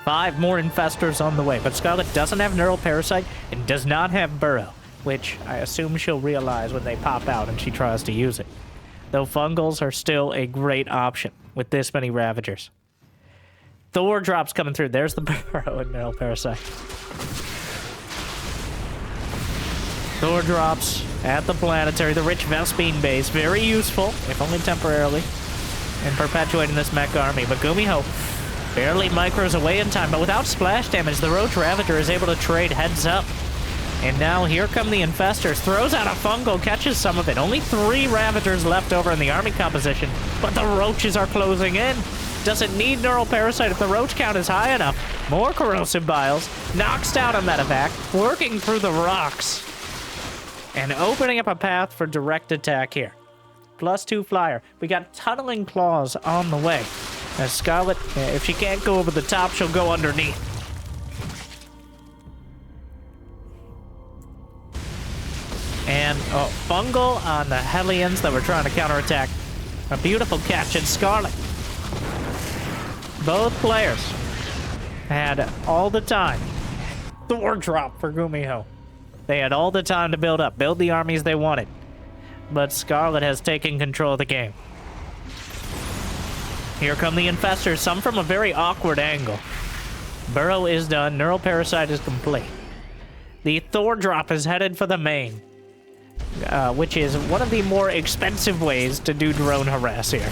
A: 5 more infestors on the way. But Scarlett doesn't have Neural Parasite and does not have Burrow, which I assume she'll realize when they pop out and she tries to use it. Though Fungals are still a great option with this many Ravagers. Thor drops coming through. There's the Burrow and Neural Parasite. Thor drops at the planetary. The rich Vespine base. Very useful, if only temporarily, in perpetuating this mech army. But GuMiho barely micros away in time. But without splash damage, the Roach Ravager is able to trade heads up. And now here come the Infestors. Throws out a Fungal, catches some of it. Only 3 Ravagers left over in the army composition. But the Roaches are closing in. Doesn't need Neural Parasite if the Roach count is high enough. More Corrosive Biles. Knocks down a medevac. Working through the rocks. And opening up a path for direct attack here. +2 flyer. We got Tunneling Claws on the way. As Scarlett, if she can't go over the top, she'll go underneath. And Fungal on the Hellions that were trying to counterattack. A beautiful catch, and Scarlett. Both players had all the time. Thor drop for GuMiho. They had all the time to build up, build the armies they wanted. But Scarlett has taken control of the game. Here come the Infestors, some from a very awkward angle. Burrow is done, Neural Parasite is complete. The Thor drop is headed for the main, which is one of the more expensive ways to do drone harass here.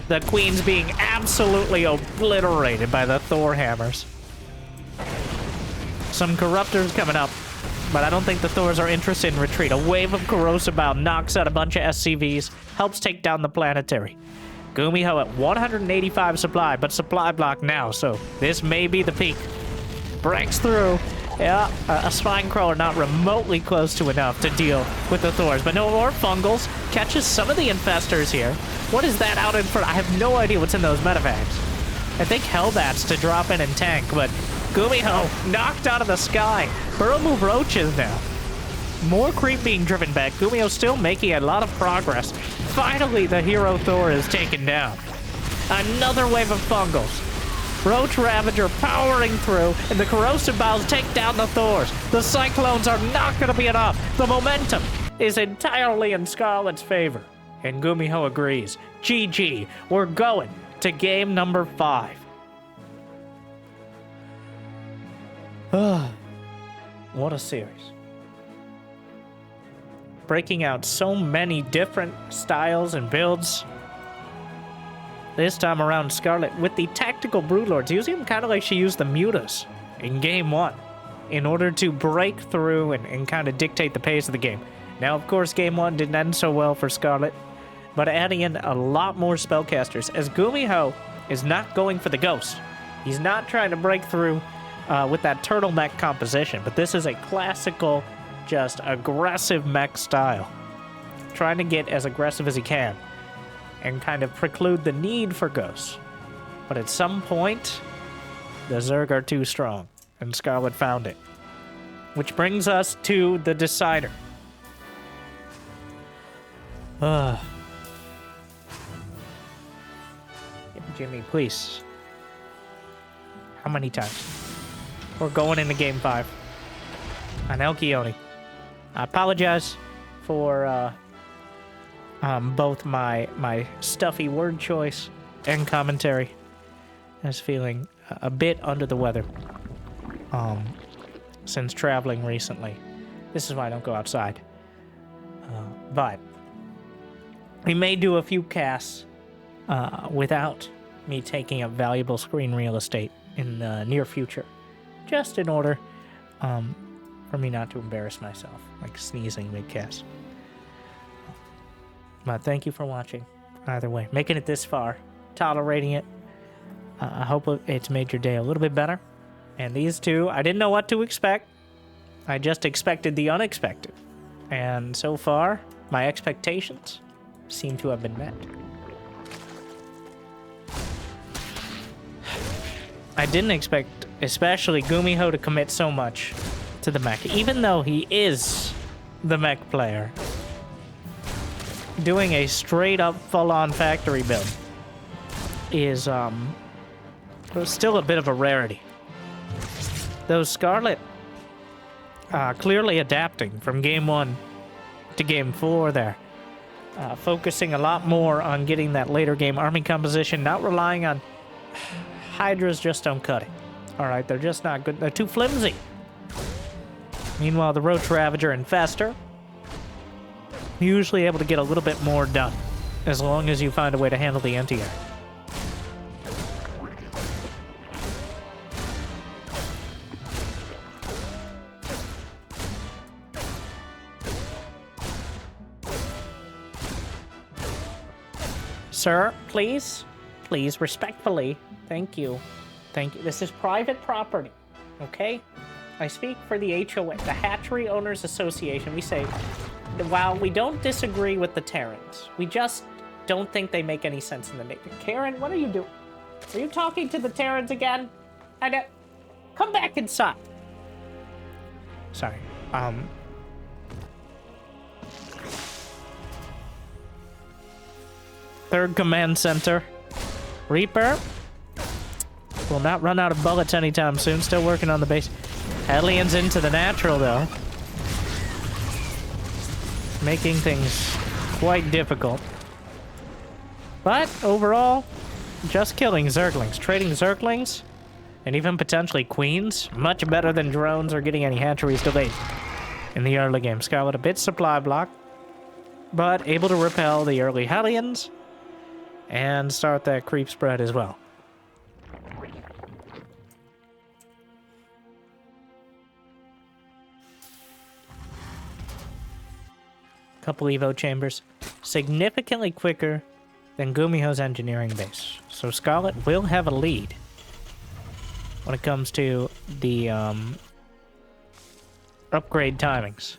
A: The Queen's being absolutely obliterated by the Thor hammers. Some Corruptors coming up, but I don't think the Thors are interested in retreat. A wave of Corrosive Bow knocks out a bunch of SCVs, helps take down the planetary. GuMiho at 185 supply, but supply block now, so this may be the peak. Breaks through. Yeah, a Spine Crawler not remotely close to enough to deal with the Thors, but no more Fungals. Catches some of the Infestors here. What is that out in front? I have no idea what's in those medevacs. I think Hellbats to drop in and tank, but GuMiho knocked out of the sky. Burrow move roaches now. More creep being driven back. GuMiho still making a lot of progress. Finally, the hero Thor is taken down. Another wave of fungals. Roach Ravager powering through, and the Corrosive Bowels take down the Thors. The Cyclones are not going to be enough. The momentum is entirely in Scarlett's favor. And GuMiho agrees. GG, we're going to game number 5. What a series. Breaking out so many different styles and builds. This time around, Scarlett with the tactical Broodlords, using them kind of like she used the Mutas in game 1 in order to break through and kind of dictate the pace of the game. Now, of course, game 1 didn't end so well for Scarlett, but adding in a lot more spellcasters, as GuMiho is not going for the Ghost. He's not trying to break through with that turtleneck composition, but this is a classical, just aggressive mech style. Trying to get as aggressive as he can and kind of preclude the need for Ghosts. But at some point, the Zerg are too strong, and Scarlett found it. Which brings us to the decider. Jimmy, please. How many times? We're going into game 5. On Elkioni. I apologize for both my stuffy word choice and commentary. I was feeling a bit under the weather since traveling recently. This is why I don't go outside. But we may do a few casts without me taking up valuable screen real estate in the near future, just in order for me not to embarrass myself, like sneezing mid-cast. But thank you for watching, either way. Making it this far, tolerating it. I hope it's made your day a little bit better. And these two, I didn't know what to expect. I just expected the unexpected. And so far, my expectations seem to have been met. I didn't expect, especially GuMiho, to commit so much to the mech, even though he is the mech player. Doing a straight-up full-on factory build is still a bit of a rarity. Though Scarlett clearly adapting from game 1 to game 4 there. Focusing a lot more on getting that later game army composition, not relying on... Hydras just don't cut it. Alright, they're just not good. They're too flimsy. Meanwhile, the Roach Ravager and Fester, usually able to get a little bit more done, as long as you find a way to handle the anti-air. Sir, please? Please, respectfully. Thank you. Thank you. This is private property, okay? I speak for the HOA, the Hatchery Owners Association. We say, while we don't disagree with the Terrans, we just don't think they make any sense in the Navy. Karen, what are you doing? Are you talking to the Terrans again? Come back inside. Sorry. Third Command Center. Reaper will not run out of bullets anytime soon. Still working on the base. Hellions into the natural, though. Making things quite difficult. But overall, just killing Zerglings. Trading Zerglings, and even potentially Queens. Much better than drones or getting any hatcheries delayed in the early game. Scarlett a bit supply block, but able to repel the early Hellions and start that creep spread as well. Couple Evo chambers. Significantly quicker than GuMiho's engineering base. So Scarlett will have a lead when it comes to the upgrade timings,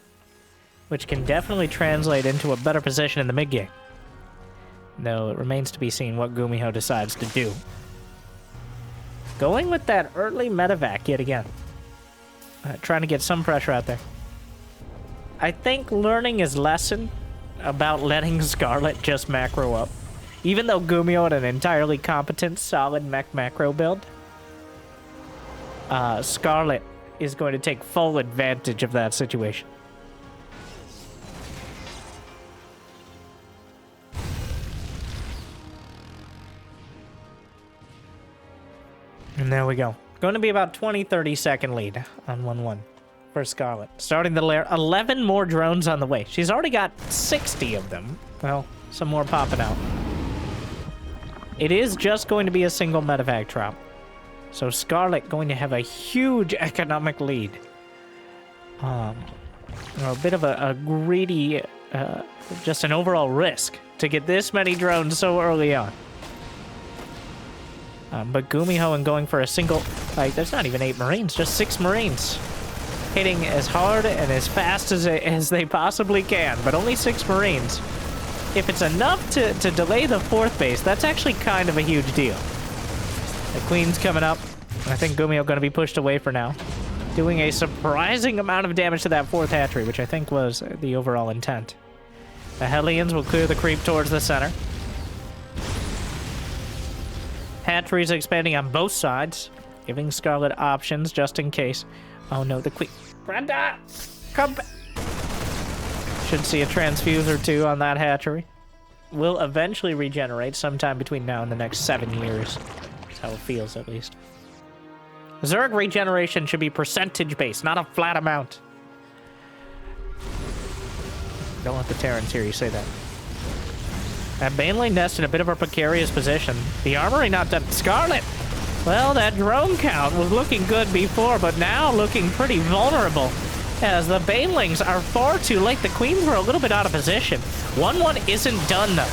A: which can definitely translate into a better position in the mid-game. Though it remains to be seen what GuMiho decides to do. Going with that early medevac yet again. Trying to get some pressure out there. I think learning his lesson about letting Scarlett just macro up. Even though GuMiho had an entirely competent, solid mech macro build, Scarlett is going to take full advantage of that situation. And there we go. Going to be about 20-30 second lead on 1-1 for Scarlett. Starting the lair. 11 more drones on the way. She's already got 60 of them. Well, some more popping out. It is just going to be a single medevac drop. So Scarlett going to have a huge economic lead. A bit of a greedy, just an overall risk to get this many drones so early on. But GuMiho and going for a single, like, there's not even 8 Marines, just 6 Marines. Hitting as hard and as fast as they possibly can, but only 6 Marines. If it's enough to delay the 4th base, that's actually kind of a huge deal. The Queen's coming up. I think GuMiho going to be pushed away for now. Doing a surprising amount of damage to that 4th hatchery, which I think was the overall intent. The Hellions will clear the creep towards the center. Hatcheries expanding on both sides, giving Scarlett options just in case. Oh no, the Queen. Brenda! Come back! Should see a transfuse or 2 on that hatchery. Will eventually regenerate sometime between now and the next 7 years. That's how it feels, at least. Zerg regeneration should be percentage-based, not a flat amount. Don't let the Terrans hear you say that. That Baneling nest in a bit of a precarious position. The armory not done. Scarlett! Well, that drone count was looking good before, but now looking pretty vulnerable. As the Banelings are far too late. The Queens were a little bit out of position. 1-1 isn't done, though.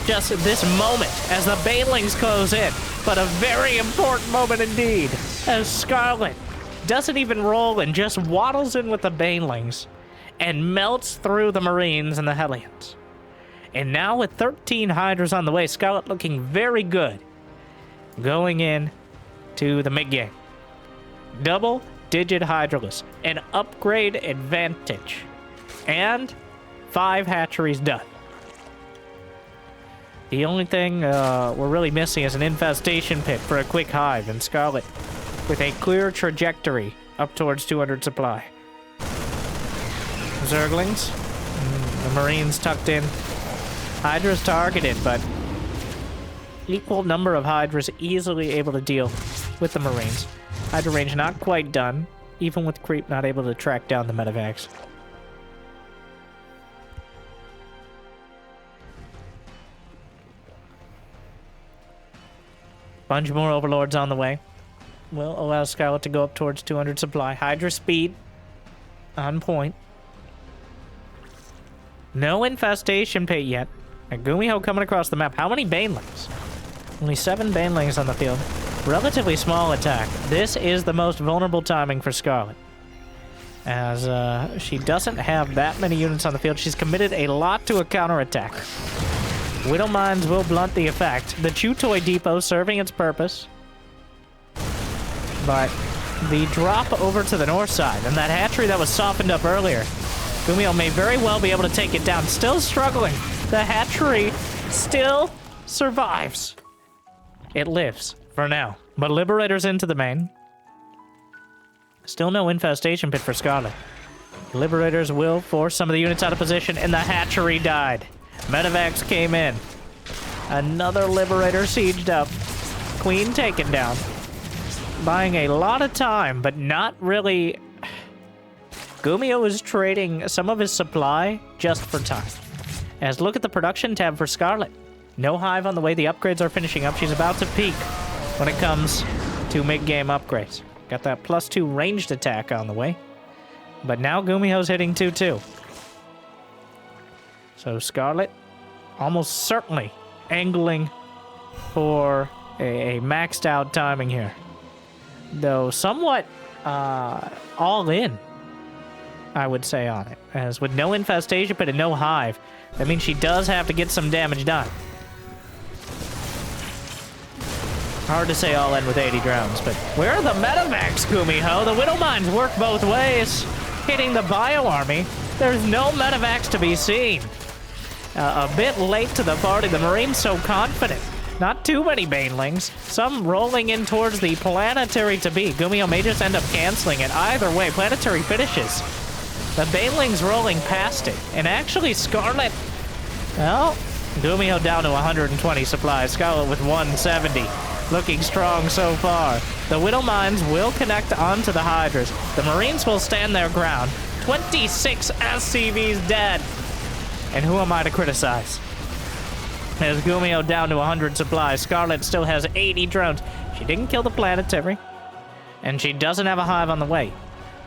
A: Just this moment as the Banelings close in. But a very important moment indeed. As Scarlett doesn't even roll and just waddles in with the Banelings and melts through the Marines and the Hellions. And now with 13 Hydras on the way, Scarlett looking very good. Going in to the mid-game. Double-digit Hydraless. An upgrade advantage. And 5 hatcheries done. The only thing we're really missing is an infestation pit for a quick hive. And Scarlett with a clear trajectory up towards 200 supply. Zerglings. The Marines tucked in. Hydra's targeted, but equal number of Hydras easily able to deal with the Marines. Hydra range not quite done, even with creep not able to track down the medevacs. Bunch more Overlords on the way. Will allow Scarlett to go up towards 200 supply. Hydra speed on point. No infestation pit yet. And GuMiho coming across the map. How many Banelings? Only 7 Banelings on the field. Relatively small attack. This is the most vulnerable timing for Scarlett. As she doesn't have that many units on the field. She's committed a lot to a counterattack. Widow Mines will blunt the effect. The Chew Toy Depot serving its purpose. But the drop over to the north side and that hatchery that was softened up earlier. GuMiho may very well be able to take it down. Still struggling. The hatchery still survives. It lives for now. But Liberator's into the main. Still no infestation pit for Scarlett. Liberators will force some of the units out of position, and the hatchery died. Medevacs came in. Another Liberator sieged up. Queen taken down. Buying a lot of time, but not really. GuMiho is trading some of his supply just for time. As look at the production tab for Scarlett. No hive on the way. The upgrades are finishing up. She's about to peak when it comes to mid-game upgrades. Got that +2 ranged attack on the way. But now GuMiho's hitting 2-2. So Scarlett almost certainly angling for a maxed out timing here. Though somewhat all in, I would say, on it. As with no infestation pit and no hive, that means she does have to get some damage done. Hard to say all in with 80 drones, but where are the medevacs, GuMiho? The Widow Mines work both ways. Hitting the bio army, there's no medevacs to be seen. A bit late to the party, the Marines so confident. Not too many banelings, some rolling in towards the planetary to be. GuMiho may just end up canceling it. Either way, planetary finishes. The banelings rolling past it, and actually Scarlett, well, GuMiho down to 120 supplies, Scarlett with 170. Looking strong so far. The Widow Mines will connect onto the Hydras. The Marines will stand their ground. 26 SCVs dead. And who am I to criticize? As GuMiho down to 100 supplies, Scarlett still has 80 drones. She didn't kill the planetary, and she doesn't have a hive on the way.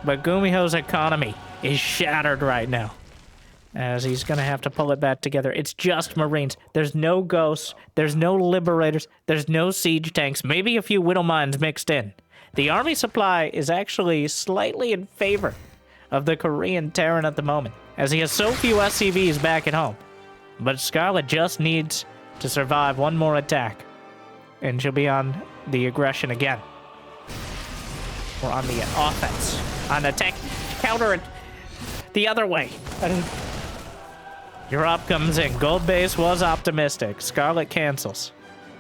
A: But GuMiho's economy is shattered right now, as he's gonna have to pull it back together. It's just Marines. There's no ghosts, there's no liberators, there's no siege tanks, maybe a few Widow Mines mixed in. The army supply is actually slightly in favor of the Korean Terran at the moment, as he has so few SCVs back at home. But Scarlett just needs to survive one more attack, and she'll be on the aggression again. Or on the offense. On attack, counter it the other way. Europe comes in. Gold base was optimistic. Scarlett cancels.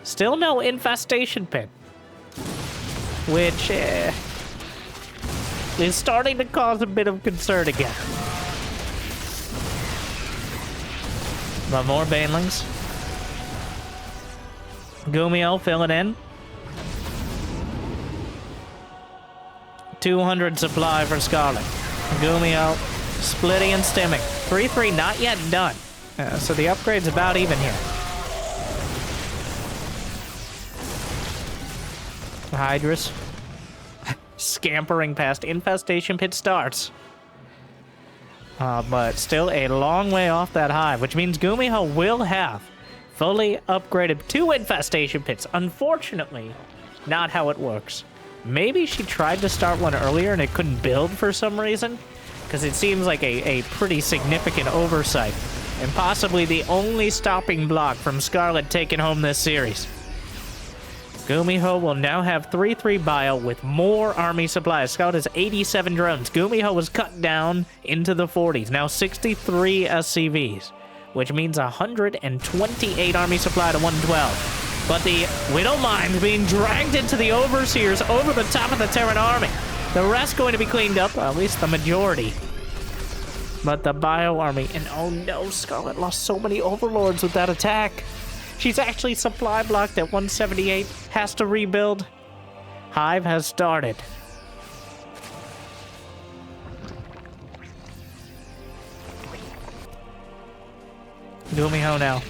A: Still no infestation pin, which is starting to cause a bit of concern again. But more banelings. GuMiho filling in. 200 supply for Scarlett. GuMiho splitting and stimming. 3-3 not yet done. So the upgrade's about even here. Hydras scampering past infestation pit starts. But still a long way off that hive, which means GuMiho will have fully upgraded 2 infestation pits. Unfortunately, not how it works. Maybe she tried to start one earlier and it couldn't build for some reason, because it seems like a pretty significant oversight, and possibly the only stopping block from Scarlett taking home this series. GuMiho will now have 3-3 bio with more army supplies. Scarlett has 87 drones. GuMiho was cut down into the 40s. Now 63 SCVs, which means 128 army supply to 112. But the Widow Mines being dragged into the Overseers over the top of the Terran army. The rest going to be cleaned up, at least the majority. But the bio army, and oh no, Scarlett lost so many overlords with that attack. She's actually supply blocked at 178, has to rebuild. Hive has started. GuMiho now.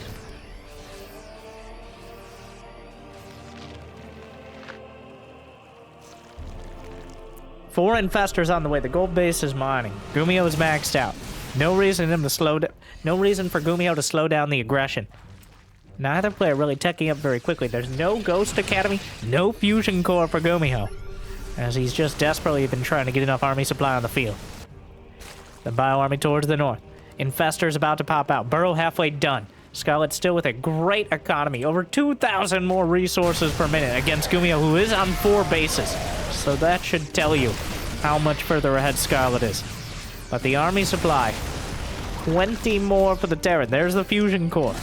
A: Four infestors on the way. The gold base is mining. GuMiho is maxed out. No reason for GuMiho to slow down the aggression. Neither player really teching up very quickly. There's no Ghost Academy, no Fusion Core for GuMiho, as he's just desperately been trying to get enough army supply on the field. The bio army towards the north. Infestor's about to pop out. Burrow halfway done. Scarlett still with a great economy. Over 2,000 more resources per minute against GuMiho, who is on 4 bases. So that should tell you how much further ahead Scarlett is. But the army supply, 20 more for the Terran. There's the Fusion Core.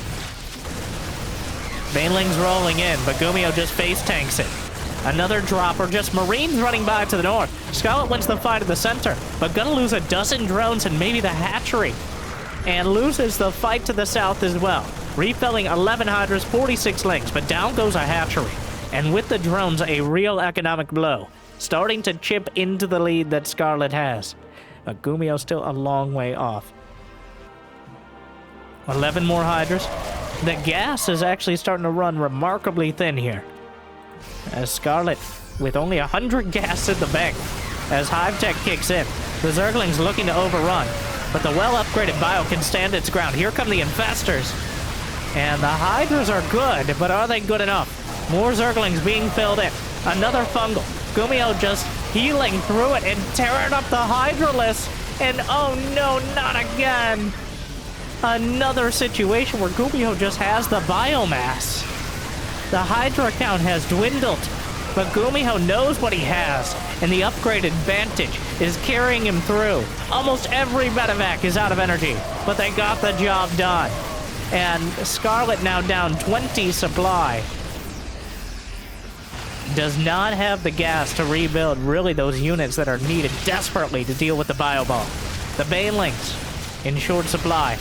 A: Banelings rolling in, but GuMiho just face tanks it. Another drop, or just Marines running by to the north. Scarlett wins the fight at the center, but gonna lose a dozen drones and maybe the hatchery. And loses the fight to the south as well. Refilling 11 Hydras, 46 Lings, but down goes a hatchery. And with the drones, a real economic blow. Starting to chip into the lead that Scarlett has. But GuMiho still a long way off. 11 more Hydras. The gas is actually starting to run remarkably thin here, as Scarlett with only 100 gas in the bank as Hive Tech kicks in. The Zerglings looking to overrun, but the well-upgraded bio can stand its ground. Here come the Infestors, and the Hydras are good, but are they good enough? More Zerglings being filled in. Another fungal. GuMiho just healing through it and tearing up the Hydralisk, and oh no, not again! Another situation where GuMiho just has the biomass. The The Hydra count has dwindled, but GuMiho knows what he has, and the upgrade advantage is carrying him through. Almost every medevac is out of energy, but they got the job done. And Scarlett now down 20 supply. Does not have the gas to rebuild really those units that are needed desperately to deal with the Bioball. The Banelings in short supply.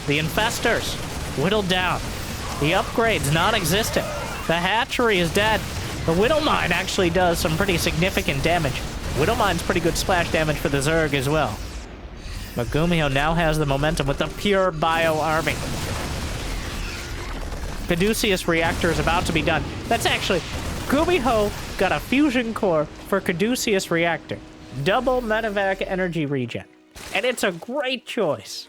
A: The Infestors whittled down. The upgrades non-existent. The Hatchery is dead. The Widowmine actually does some pretty significant damage. Widowmine's pretty good splash damage for the Zerg as well. But GuMiho now has the momentum with the pure bio army. Caduceus reactor is about to be done. That's actually... GuMiho got a fusion core for Caduceus reactor. Double medevac energy regen. And it's a great choice.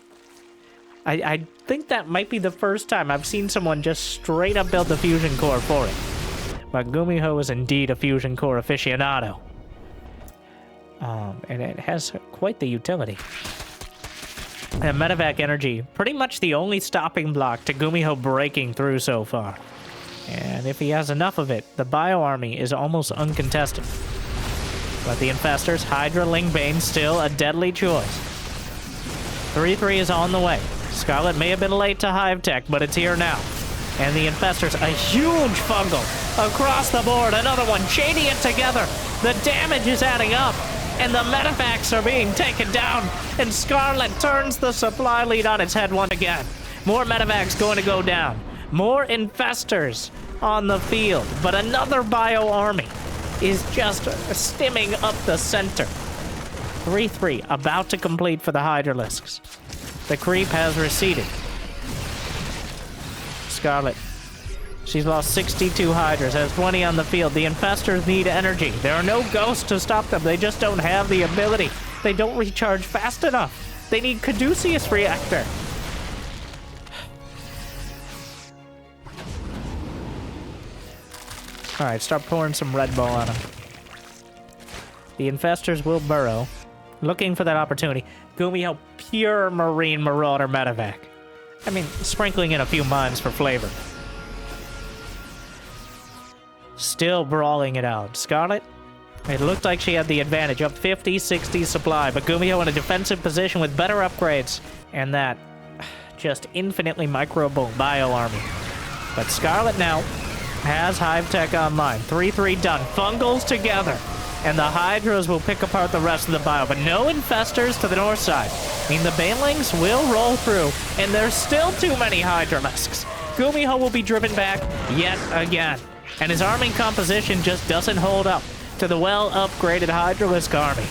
A: I think that might be the first time I've seen someone just straight up build the fusion core for it. But GuMiho is indeed a fusion core aficionado. And it has quite the utility. And medevac energy, pretty much the only stopping block to GuMiho breaking through so far. And if he has enough of it, the bio army is almost uncontested. But the Infestors, Hydra, Ling Bane, still a deadly choice. 3-3 is on the way. Scarlett may have been late to Hive Tech, but it's here now. And the Infestors, a huge fungal across the board. Another one, chaining it together. The damage is adding up. And the medevacs are being taken down. And Scarlett turns the supply lead on its head once again. More medevacs going to go down. More Infestors on the field. But another bio army is just stimming up the center. 3-3, about to complete for the Hydralisks. The creep has receded. Scarlett, she's lost 62 Hydras, has 20 on the field. The Infestors need energy. There are no ghosts to stop them. They just don't have the ability. They don't recharge fast enough. They need Caduceus reactor. Alright, start pouring some Red Bull on them. The Infestors will burrow, looking for that opportunity. GuMiho, pure Marine Marauder medevac. I mean, sprinkling in a few mines for flavor. Still brawling it out. Scarlett, it looked like she had the advantage, up 50, 60 supply, but GuMiho in a defensive position with better upgrades, and that just infinitely microable bio army. But Scarlett now has Hive Tech online. 3-3 done. Fungals together. And the Hydras will pick apart the rest of the bio. But no Infestors to the north side. I mean, the Banelings will roll through. And there's still too many Hydralisks. GuMiho will be driven back yet again. And his army composition just doesn't hold up to the well-upgraded Hydralisk army.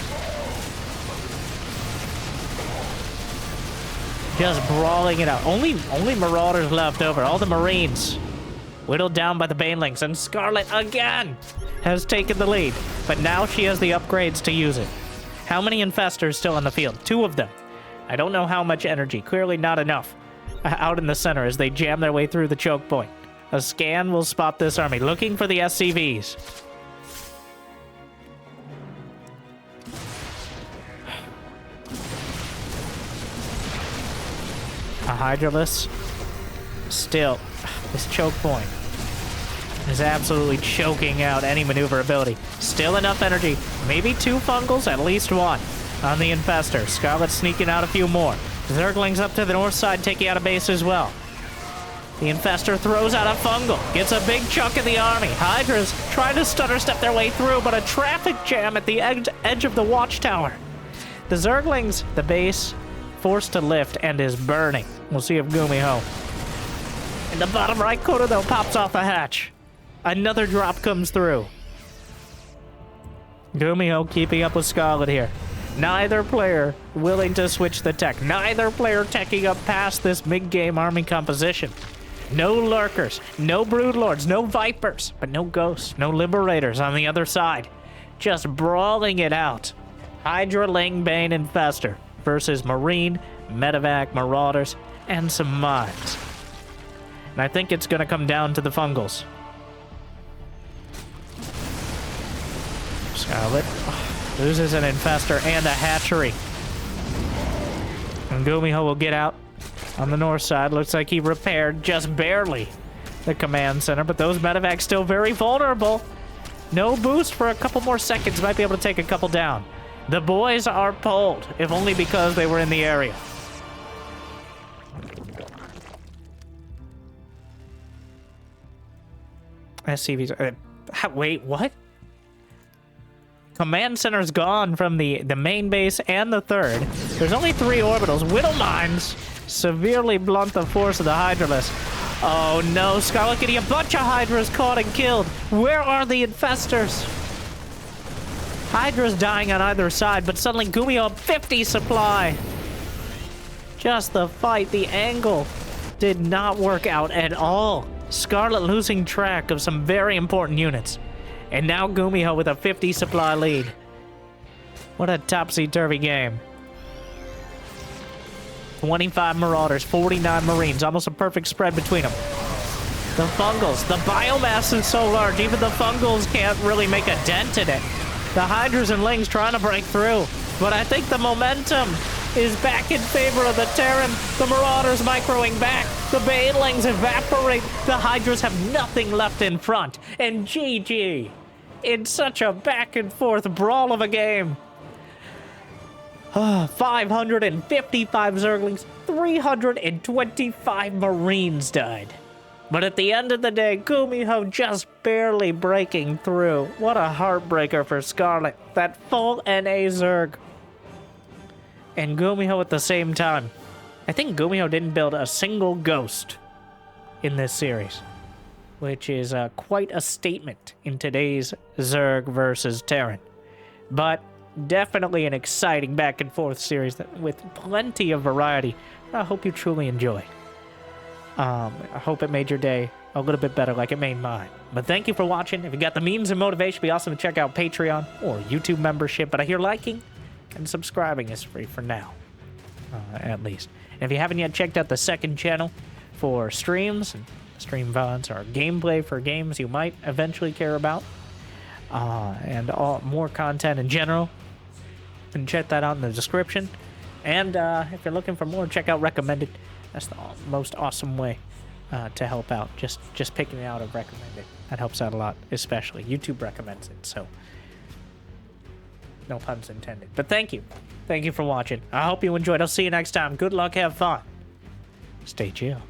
A: Just brawling it out. Only Marauders left over. All the Marines whittled down by the Banelings, and Scarlett again has taken the lead, but now she has the upgrades to use it. How many Infestors still on the field? 2 of them. I don't know how much energy. Clearly not enough. Out in the center as they jam their way through the choke point. A scan will spot this army, looking for the SCVs. A Hydralis. Still, this choke point is absolutely choking out any maneuverability. Still enough energy. Maybe 2 fungals, at least 1 on the Infestor. Scarlett sneaking out a few more. Zerglings up to the north side, taking out a base as well. The Infestor throws out a fungal. Gets a big chunk of the army. Hydras try to stutter step their way through, but a traffic jam at the edge of the watchtower. The Zerglings, the base, forced to lift and is burning. We'll see if GuMiho. In the bottom right corner, though, pops off a hatch. Another drop comes through. GuMiho keeping up with Scarlett here. Neither player willing to switch the tech. Neither player teching up past this mid-game army composition. No lurkers, no broodlords, no vipers, but no ghosts, no liberators on the other side. Just brawling it out. Hydra, Ling, Bane, and Fester versus Marine, Medevac, Marauders, and some mines. And I think it's going to come down to the fungals. Scarlett loses an Infestor and a Hatchery. And GuMiho will get out on the north side. Looks like he repaired just barely the command center, but those medevacs still very vulnerable. No boost for a couple more seconds. Might be able to take a couple down. The boys are pulled, if only because they were in the area. SCVs. Wait, what? Command center's gone from the main base and the third. There's only 3 orbitals. Whittle mines severely blunt the force of the Hydralisk. Oh no, Scarlett getting a bunch of Hydras caught and killed. Where are the infestors? Hydra's dying on either side, but suddenly GuMiho 50 supply. Just the fight, the angle did not work out at all. Scarlett losing track of some very important units. And now GuMiho with a 50 supply lead. What a topsy-turvy game. 25 Marauders, 49 Marines. Almost a perfect spread between them. The Fungals. The biomass is so large, even the Fungals can't really make a dent in it. The Hydras and Lings trying to break through. But I think the momentum is back in favor of the Terran. The Marauders microing back. The Banelings evaporate. The Hydras have nothing left in front. And GG. In such a back-and-forth brawl of a game. 555 Zerglings, 325 Marines died. But at the end of the day, GuMiho just barely breaking through. What a heartbreaker for Scarlett. That full NA Zerg. And GuMiho at the same time. I think GuMiho didn't build a single ghost in this series, which is quite a statement in today's Zerg versus Terran. But definitely an exciting back and forth series with plenty of variety. I hope you truly enjoyed. I hope it made your day a little bit better like it made mine. But thank you for watching. If you got the means and motivation, it'd be awesome to check out Patreon or YouTube membership. But I hear liking and subscribing is free for now, at least. And if you haven't yet checked out the second channel for streams and stream VODs or gameplay for games you might eventually care about, and more content in general, you can check that out in the description. And if you're looking for more, check out Recommended. That's the most awesome way to help out. Just picking it out of Recommended. That helps out a lot, especially. YouTube recommends it, so no puns intended. But thank you. Thank you for watching. I hope you enjoyed. I'll see you next time. Good luck, have fun. Stay chill.